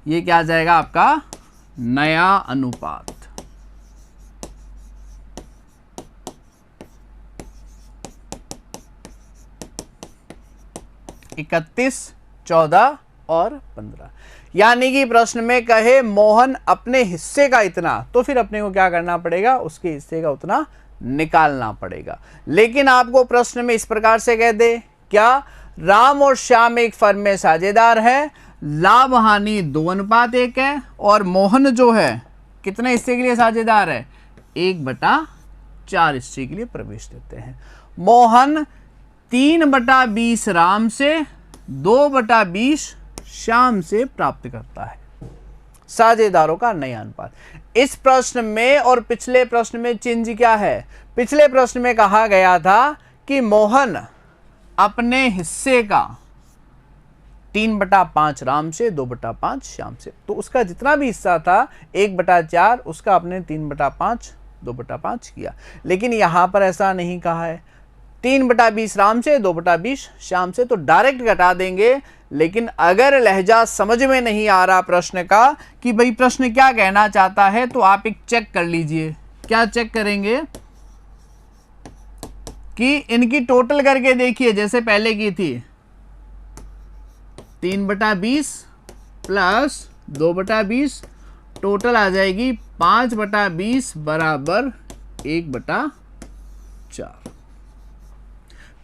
ये क्या आ जाएगा आपका नया अनुपात। 31, 14 और 15। यानी कि प्रश्न में कहे मोहन अपने हिस्से का इतना, तो फिर अपने को क्या करना पड़ेगा, उसके हिस्से का उतना निकालना पड़ेगा। लेकिन आपको प्रश्न में इस प्रकार से कह दे, क्या राम और श्याम एक फर्म में साझेदार है, लाभ हानि 2:1 है, और मोहन जो है कितने हिस्से के लिए साझेदार है, 1/4 हिस्से के लिए प्रवेश देते हैं। मोहन 3/20 राम से, 2/20 श्याम से प्राप्त करता है। साझेदारों का नया अनुपात। इस प्रश्न में और पिछले प्रश्न में चेंज क्या है? पिछले प्रश्न में कहा गया था कि मोहन अपने हिस्से का 3/5 राम से, 2/5 श्याम से, तो उसका जितना भी हिस्सा था 1/4 उसका अपने 3/5 2/5 किया। लेकिन यहां पर ऐसा नहीं कहा है, 3/20 राम से, 2/20 श्याम से, तो डायरेक्ट घटा देंगे। लेकिन अगर लहजा समझ में नहीं आ रहा प्रश्न का कि भाई प्रश्न क्या कहना चाहता है, तो आप एक चेक कर लीजिए। क्या चेक करेंगे कि इनकी टोटल करके देखिए, जैसे पहले की थी 3/20 प्लस 2/20, टोटल आ जाएगी 5/20 बराबर 1/4।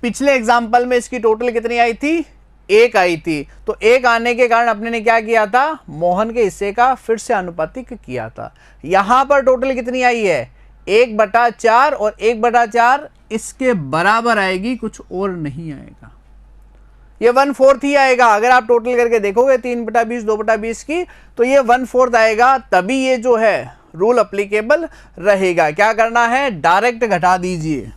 पिछले एग्जाम्पल में इसकी टोटल कितनी आई थी, 1 आई थी। तो 1 आने के कारण अपने ने क्या किया था, मोहन के हिस्से का फिर से अनुपातिक किया था। यहां पर टोटल कितनी आई है, 1/4, और 1/4 इसके बराबर आएगी, कुछ और नहीं आएगा, ये 1/4 ही आएगा। अगर आप टोटल करके देखोगे 3/20 2/20 की, तो ये 1/4 आएगा, तभी ये जो है रूल अप्लीकेबल रहेगा। क्या करना है, डायरेक्ट घटा दीजिए।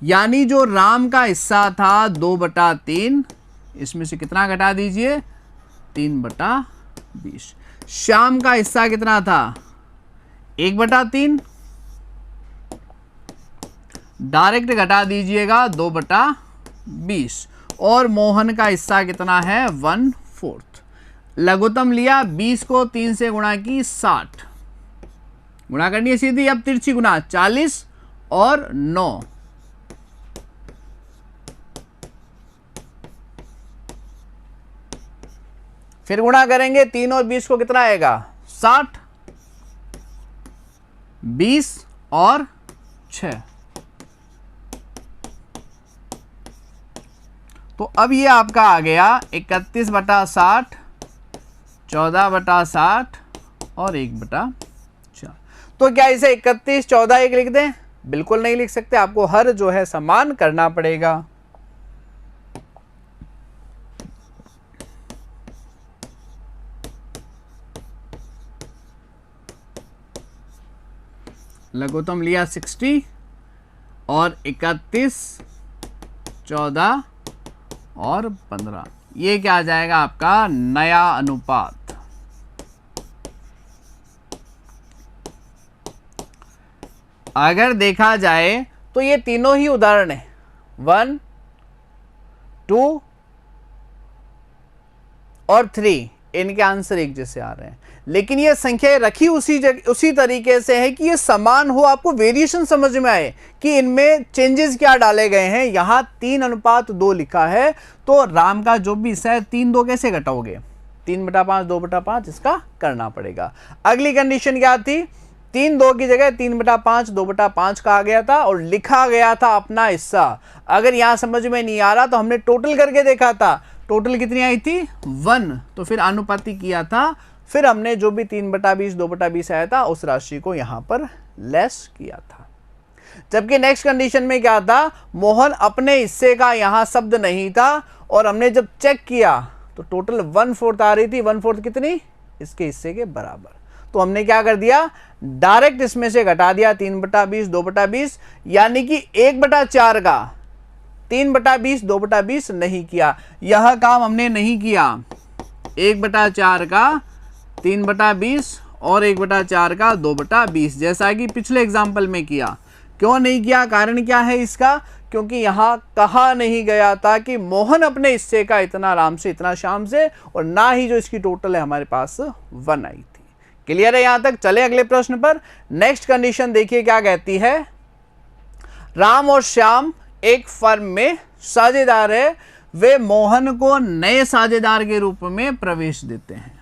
यानी जो राम का हिस्सा था 2/3, इसमें से कितना घटा दीजिए, 3/20। श्याम का हिस्सा कितना था, 1/3, डायरेक्ट घटा दीजिएगा 2/20। और मोहन का हिस्सा कितना है, 1/4। लघुत्तम लिया, 20 को 3 से गुणा की 60, गुणा करनी है सीधी, अब तिरछी गुणा 40 और 9, फिर गुणा करेंगे 3 और 20 को, कितना आएगा 60, 20 और 6। तो अब ये आपका आ गया 31/60, 14/60 और 1/4। तो क्या इसे 31 14 1 लिख दें? बिल्कुल नहीं लिख सकते, आपको हर जो है समान करना पड़ेगा। लघुत्तम लिया 60 और 31, 14 और 15। ये क्या आ जाएगा आपका नया अनुपात। अगर देखा जाए तो ये तीनों ही उदाहरण है, 1, 2 और 3, इनके आंसर एक जैसे आ रहे हैं। लेकिन ये संख्या रखी उसी तरीके से है कि ये समान हो, आपको वेरिएशन समझ में आए कि इनमें चेंजेस क्या डाले गए हैं। यहां 3:2 लिखा है, तो राम का जो भी हिस्सा है 3/2 कैसे घटाओगे, 3/5 2/5 इसका करना पड़ेगा। अगली कंडीशन क्या थी, 3/2 की जगह 3/5 2/5 का आ गया था और लिखा गया था अपना हिस्सा। अगर यहां समझ में नहीं आ रहा तो हमने टोटल करके देखा था, टोटल कितनी आई थी 1, तो फिर अनुपाती किया था, फिर हमने जो भी 3/20 2/20 आया था उस राशि को यहां पर लेस किया था। जबकि नेक्स्ट कंडीशन में क्या था, मोहन अपने हिस्से का यहां शब्द नहीं था और हमने जब चेक किया तो टोटल 1/4 आ रही थी। 1/4 कितनी, इसके हिस्से के बराबर। तो हमने क्या कर दिया, डायरेक्ट इसमें से घटा दिया 3/20 2/20, यानी कि 1/4 का 3/20 2/20 नहीं किया। यह काम हमने नहीं किया, 1/4 का 3/20 और 1/4 का 2/20, जैसा कि पिछले एग्जाम्पल में किया। क्यों नहीं किया, कारण क्या है इसका, क्योंकि यहां कहा नहीं गया था कि मोहन अपने हिस्से का इतना आराम से इतना शाम से, और ना ही जो इसकी टोटल है हमारे पास 1 आई थी। क्लियर है यहां तक। चले अगले प्रश्न पर। नेक्स्ट कंडीशन देखिए क्या कहती है, राम और श्याम एक फर्म में साझेदार है, वे मोहन को नए साझेदार के रूप में प्रवेश देते हैं।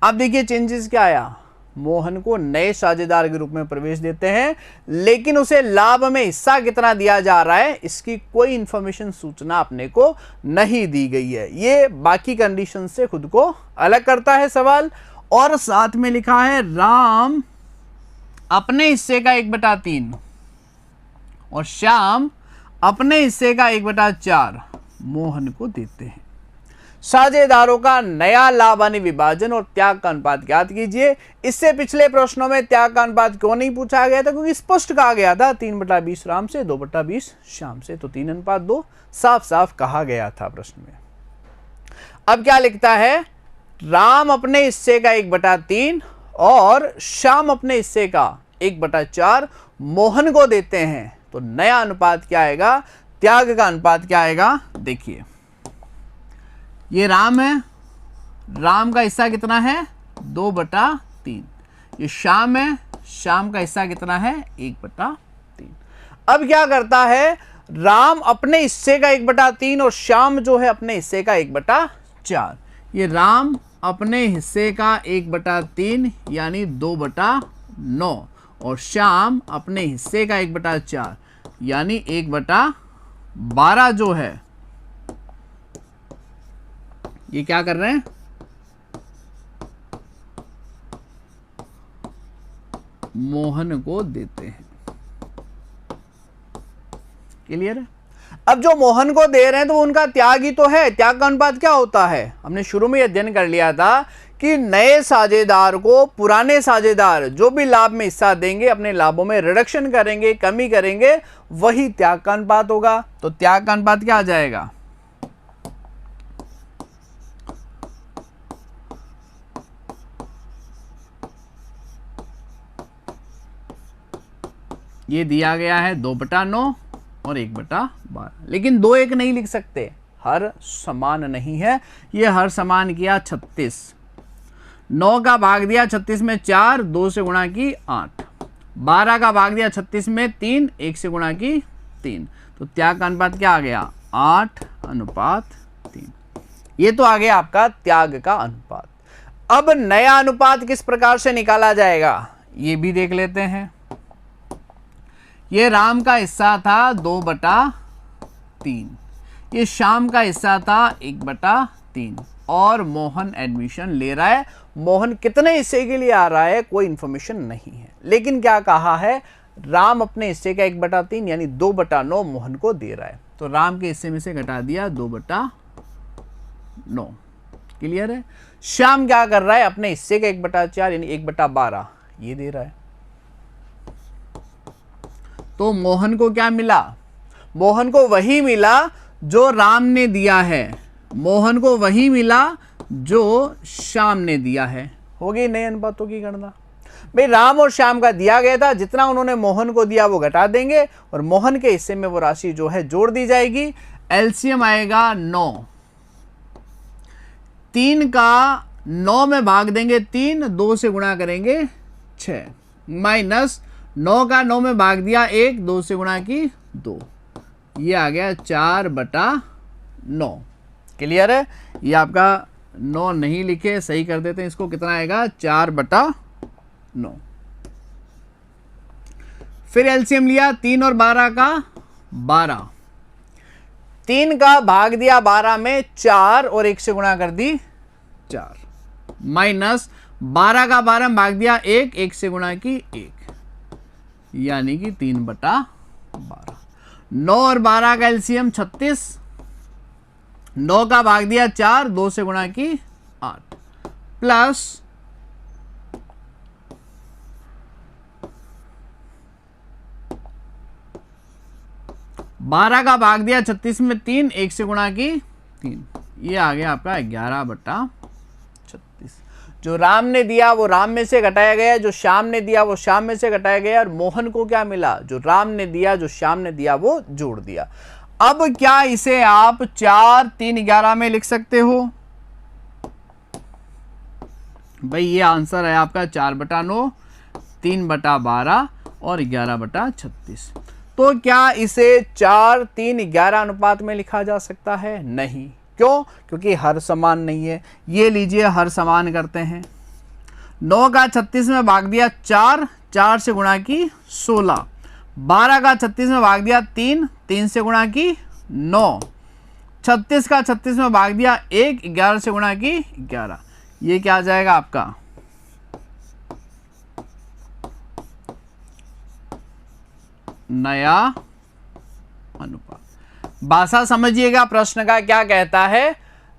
अब देखिए चेंजेस क्या आया, मोहन को नए साझेदार के रूप में प्रवेश देते हैं, लेकिन उसे लाभ में हिस्सा कितना दिया जा रहा है इसकी कोई इंफॉर्मेशन सूचना अपने को नहीं दी गई है। ये बाकी कंडीशन से खुद को अलग करता है सवाल। और साथ में लिखा है राम अपने हिस्से का 1/3 और श्याम अपने हिस्से का 1/4 मोहन को देते हैं। साझेदारों का नया लाभ हानि विभाजन और त्याग का अनुपात ज्ञात कीजिए। इससे पिछले प्रश्नों में त्याग का अनुपात क्यों नहीं पूछा गया था, क्योंकि स्पष्ट कहा गया था 3/20 राम से 2/20 श्याम से, तो 3:2 साफ साफ कहा गया था प्रश्न में। अब क्या लिखता है, राम अपने हिस्से का 1/3 और श्याम अपने हिस्से का 1/4 मोहन को देते हैं। तो नया अनुपात क्या आएगा, त्याग का अनुपात क्या आएगा, देखिए ये राम है, राम का हिस्सा कितना है 2/3, ये श्याम है, श्याम का हिस्सा कितना है 1/3। अब क्या करता है, राम अपने हिस्से का 1/3 और श्याम जो है अपने हिस्से का 1/4। ये राम अपने हिस्से का 1/3 यानी 2/9 और श्याम अपने हिस्से का 1/4 यानी 1/12 जो है ये क्या कर रहे हैं, मोहन को देते हैं। क्लियर है। अब जो मोहन को दे रहे हैं तो वो उनका त्याग ही तो है। त्याग का अनुपात क्या होता है, हमने शुरू में अध्ययन कर लिया था कि नए साझेदार को पुराने साझेदार जो भी लाभ में हिस्सा देंगे अपने लाभों में रिडक्शन करेंगे, कमी करेंगे, वही त्याग का अनुपात होगा। तो त्याग का अनुपात क्या आ जाएगा, ये दिया गया है 2/9 और 1/12, लेकिन 2-1 नहीं लिख सकते, हर समान नहीं है। ये हर समान किया 36, 9 का भाग दिया 36 में 4, 2 से गुणा की 8, 12 का भाग दिया 36 में 3, 1 से गुणा की 3। तो त्याग का अनुपात क्या आ गया 8:3। ये तो आ गया आपका त्याग का अनुपात। अब नया अनुपात किस प्रकार से निकाला जाएगा ये भी देख लेते हैं। ये राम का हिस्सा था 2/3, ये श्याम का हिस्सा था 1/3 और मोहन एडमिशन ले रहा है। मोहन कितने हिस्से के लिए आ रहा है कोई इंफॉर्मेशन नहीं है, लेकिन क्या कहा है, राम अपने हिस्से का 1/3 यानी 2/9 मोहन को दे रहा है। तो राम के हिस्से में से घटा दिया 2/9। क्लियर है। श्याम क्या कर रहा है, अपने हिस्से का 1/4 यानी 1/12 ये दे रहा है। तो मोहन को क्या मिला, मोहन को वही मिला जो राम ने दिया है, मोहन को वही मिला जो श्याम ने दिया है। हो गई नए अनुपातों की गणना। भाई राम और श्याम का दिया गया था, जितना उन्होंने मोहन को दिया वो घटा देंगे और मोहन के हिस्से में वो राशि जो है जोड़ दी जाएगी। एलसीएम आएगा 9, 3 का 9 में भाग देंगे 3, 2 से गुणा करेंगे 6, माइनस 9 का 9 में भाग दिया 1, 2 से गुणा की 2, ये आ गया 4/9। क्लियर है। ये आपका 9 नहीं लिखे, सही कर देते हैं इसको, कितना आएगा 4/9। फिर एलसीएम लिया 3 और 12 का 12, 3 का भाग दिया 12 में 4 और 1 से गुणा कर दी 4, माइनस 12 का 12 में भाग दिया 1, 1 से गुणा की 1, यानी कि 3/12। 9 और 12 का एलसीएम 36, 9 का भाग दिया 4, 2 से गुणा की 8, प्लस 12 का भाग दिया 36 में 3, 1 से गुणा की 3, ये आ गया आपका 11/36। जो राम ने दिया वो राम में से घटाया गया, जो श्याम ने दिया वो श्याम में से घटाया गया, और मोहन को क्या मिला, जो राम ने दिया जो श्याम ने दिया वो जोड़ दिया। अब क्या इसे आप 4, 3, 11 में लिख सकते हो? भाई ये आंसर है आपका 4/9, 3/12 और 11/36। तो क्या इसे 4, 3, 11 अनुपात में लिखा जा सकता है? नहीं। क्यों? क्योंकि हर समान नहीं है। ये लीजिए हर समान करते हैं। 9 का 36 में भाग दिया 4, 4 से गुणा की 16, 12 का 36 में भाग दिया 3, 3 से गुणा की 9, 36 का 36 में भाग दिया 1, 11 से गुणा की 11। ये क्या आ जाएगा आपका नया अनुपात। भाषा समझिएगा, प्रश्न का क्या कहता है,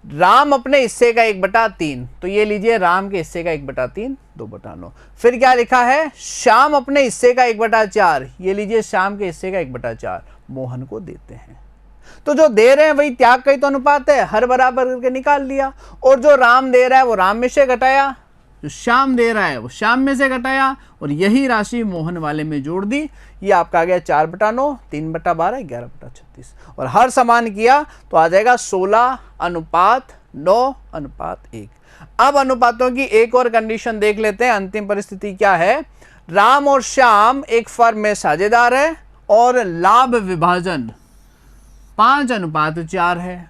राम अपने हिस्से का 1/3, तो ये लीजिए राम के हिस्से का 1/3, 2/9। फिर क्या लिखा है, श्याम अपने हिस्से का 1/4, ये लीजिए श्याम के हिस्से का 1/4 मोहन को देते हैं। तो जो दे रहे हैं वही त्याग का ही तो अनुपात है, हर बराबर करके निकाल लिया। और जो राम दे रहा है वो राम में से घटाया, जो श्याम दे रहा है वो श्याम में से घटाया, और यही राशि मोहन वाले में जोड़ दी। ये आपका आ गया 4/9, 3/12, 11/36। और हर समान किया तो आ जाएगा 16:9:1। अब अनुपातों की एक और कंडीशन देख लेते हैं। अंतिम परिस्थिति क्या है, राम और श्याम एक फर्म में साझेदार है और लाभ विभाजन 5:4 है।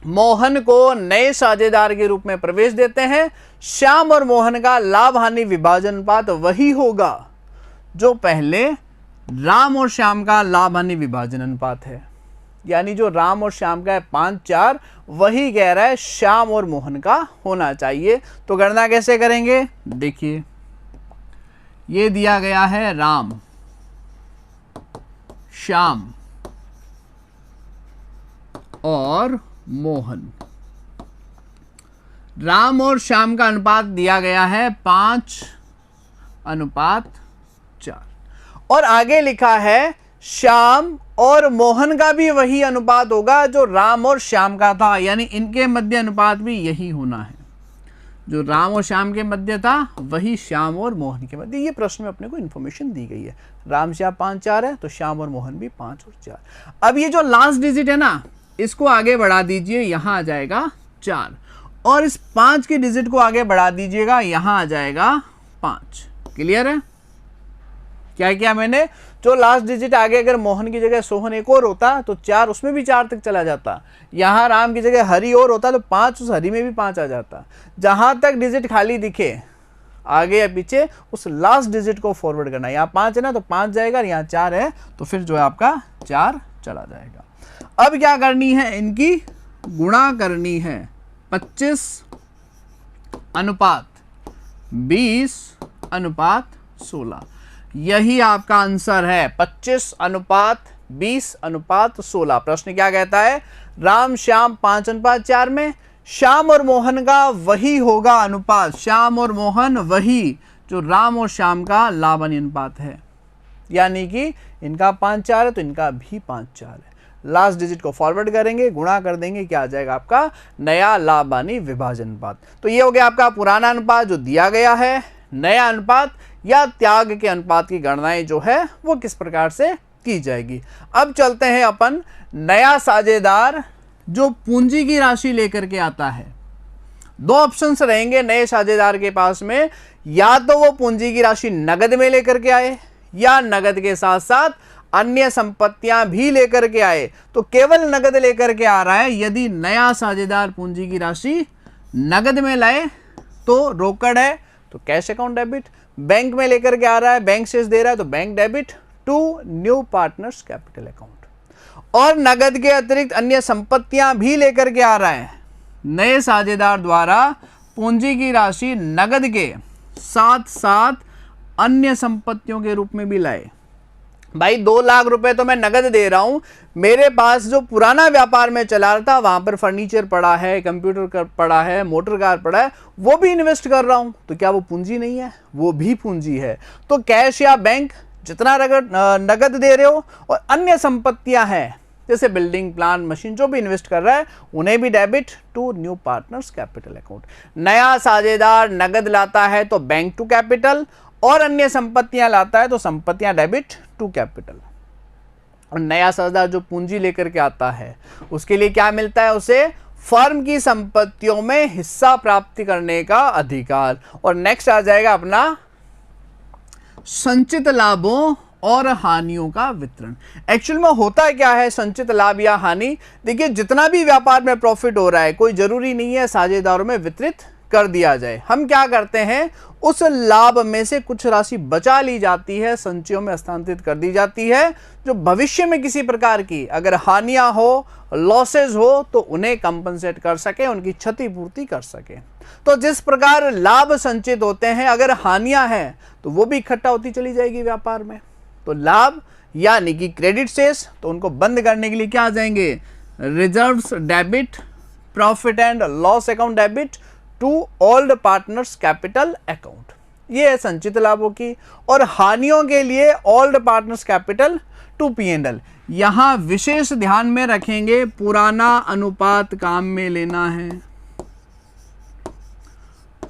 मोहन को नए साझेदार के रूप में प्रवेश देते हैं। श्याम और मोहन का लाभ हानि विभाजन अनुपात वही होगा जो पहले राम और श्याम का लाभ हानि विभाजन अनुपात है, यानी जो राम और श्याम का है 5:4, वही कह रहा है श्याम और मोहन का होना चाहिए। तो गणना कैसे करेंगे, देखिए ये दिया गया है राम, श्याम और मोहन। राम और श्याम का अनुपात दिया गया है 5:4, और आगे लिखा है श्याम और मोहन का भी वही अनुपात होगा जो राम और श्याम का था, यानी इनके मध्य अनुपात भी यही होना है। जो राम और श्याम के मध्य था वही श्याम और मोहन के मध्य। ये प्रश्न में अपने को इन्फॉर्मेशन दी गई है। राम श्याम 5:4 है तो श्याम और मोहन भी 5 और 4। अब ये जो लास्ट डिजिट है ना, इसको आगे बढ़ा दीजिए, यहां आ जाएगा 4, और इस 5 के डिजिट को आगे बढ़ा दीजिएगा, यहां आ जाएगा 5। क्लियर है? क्या किया मैंने, जो लास्ट डिजिट आगे अगर मोहन की जगह सोहन एक और होता तो 4 उसमें भी 4 तक चला जाता। यहां राम की जगह हरि और होता तो 5 उस हरि में भी 5 आ जाता। जहां तक डिजिट खाली दिखे आगे या पीछे उस लास्ट डिजिट को फॉरवर्ड करना। यहाँ 5 है ना तो 5 जाएगा, यहाँ 4 है तो फिर जो है आपका 4 चला जाएगा। अब क्या करनी है, इनकी गुणा करनी है। 25:20:16, यही आपका आंसर है। 25:20:16। प्रश्न क्या कहता है, राम श्याम 5:4 में, श्याम और मोहन का वही होगा अनुपात, श्याम और मोहन वही जो राम और श्याम का लाभ हानि अनुपात है, यानी कि इनका 5:4 है तो इनका भी 5:4 है। लास्ट डिजिट को फॉरवर्ड करेंगे, गुणा कर देंगे, क्या आ जाएगा आपका नया लाभ हानि विभाजन अनुपात। तो ये हो गया आपका पुराना अनुपात जो दिया गया है। नया अनुपात या त्याग के अनुपात की गणनाएं जो है वो किस प्रकार से की जाएगी। अब चलते हैं अपन नया साझेदार जो पूंजी की राशि लेकर के आता है। 2 ऑप्शंस रहेंगे नए साझेदार के पास में, या तो वो पूंजी की राशि नगद में लेकर के आए या नगद के साथ साथ अन्य संपत्तियां भी लेकर के आए। तो केवल नगद लेकर के आ रहा है। यदि नया साझेदार पूंजी की राशि नगद में लाए तो रोकड़ है तो कैश अकाउंट डेबिट, बैंक में लेकर के आ रहा है, बैंक शेष दे रहा है तो bank debit to new partner's capital account, और नगद के अतिरिक्त अन्य संपत्तियां भी लेकर के आ रहा है। नए साझेदार द्वारा पूंजी की राशि नगद के साथ साथ अन्य संपत्तियों के रूप में भी लाए। भाई 2 लाख रुपए तो मैं नगद दे रहा हूं, मेरे पास जो पुराना व्यापार में चला रहा था वहां पर फर्नीचर पड़ा है, कंप्यूटर पड़ा है, मोटर कार पड़ा है, वो भी इन्वेस्ट कर रहा हूं, तो क्या वो पूंजी नहीं है? वो भी पूंजी है। तो कैश या बैंक जितना नगद दे रहे हो और अन्य संपत्तियां हैं जैसे बिल्डिंग, प्लांट, मशीन, जो भी इन्वेस्ट कर रहा है उन्हें भी debit to new partner's capital account. नया साझेदार नगद लाता है तो बैंक टू कैपिटल, और अन्य संपत्तियां लाता है तो संपत्तियां डेबिट टू कैपिटल। और नया साझेदार जो पूंजी लेकर के आता है उसके लिए क्या मिलता है? उसे फर्म की संपत्तियों में हिस्सा प्राप्ति करने का अधिकार। और नेक्स्ट आ जाएगा अपना संचित लाभों और हानियों का वितरण। एक्चुअल में होता क्या है संचित लाभ या हानि? देखिए, जितना भी व्यापार में प्रॉफिट हो रहा है कोई जरूरी नहीं है साझेदारों में वितरित कर दिया जाए। हम क्या करते हैं, उस लाभ में से कुछ राशि बचा ली जाती है, संचयों में हस्तांतरित कर दी जाती है, जो भविष्य में किसी प्रकार की अगर हानियां हो, लॉसेज हो तो उन्हें कंपनसेट कर सके, उनकी क्षतिपूर्ति कर सके। तो जिस प्रकार लाभ संचित होते हैं, अगर हानियां हैं तो वो भी इकट्ठा होती चली जाएगी व्यापार में। तो लाभ यानी कि क्रेडिट शेष, तो उनको बंद करने के लिए क्या आ जाएंगे? Reserves debit, profit and loss account debit to old partners capital account. ये है संचित लाभों की। और हानियों के लिए old partners capital to P&L। यहां विशेष ध्यान में रखेंगे, पुराना अनुपात काम में लेना है।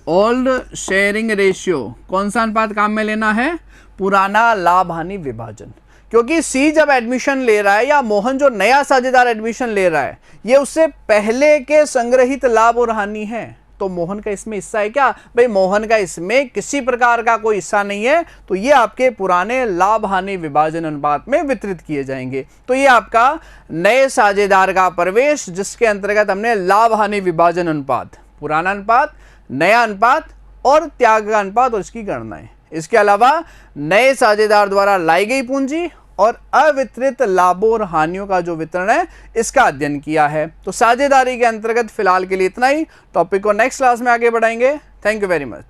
ओल्ड शेयरिंग रेशियो, कौन सा अनुपात काम में लेना है? पुराना लाभ हानि विभाजन। क्योंकि सी जब एडमिशन ले रहा है या मोहन जो नया साझेदार एडमिशन ले रहा है, ये उससे पहले के संग्रहित लाभ और हानि है, तो मोहन का इसमें हिस्सा है क्या? भाई मोहन का इसमें किसी प्रकार का कोई हिस्सा नहीं है, तो ये आपके पुराने लाभ हानि विभाजन अनुपात में वितरित किए जाएंगे। तो ये आपका नए साझेदार का प्रवेश, जिसके अंतर्गत हमने लाभ हानि विभाजन अनुपात, पुराना अनुपात, नया अनुपात और त्याग का अनुपात और इसकी गणनाएं। इसके अलावा नए साझेदार द्वारा लाई गई पूंजी और अवितरित लाभों और हानियों का जो वितरण है, इसका अध्ययन किया है। तो साझेदारी के अंतर्गत फिलहाल के लिए इतना ही। टॉपिक को नेक्स्ट क्लास में आगे बढ़ाएंगे। Thank you very much.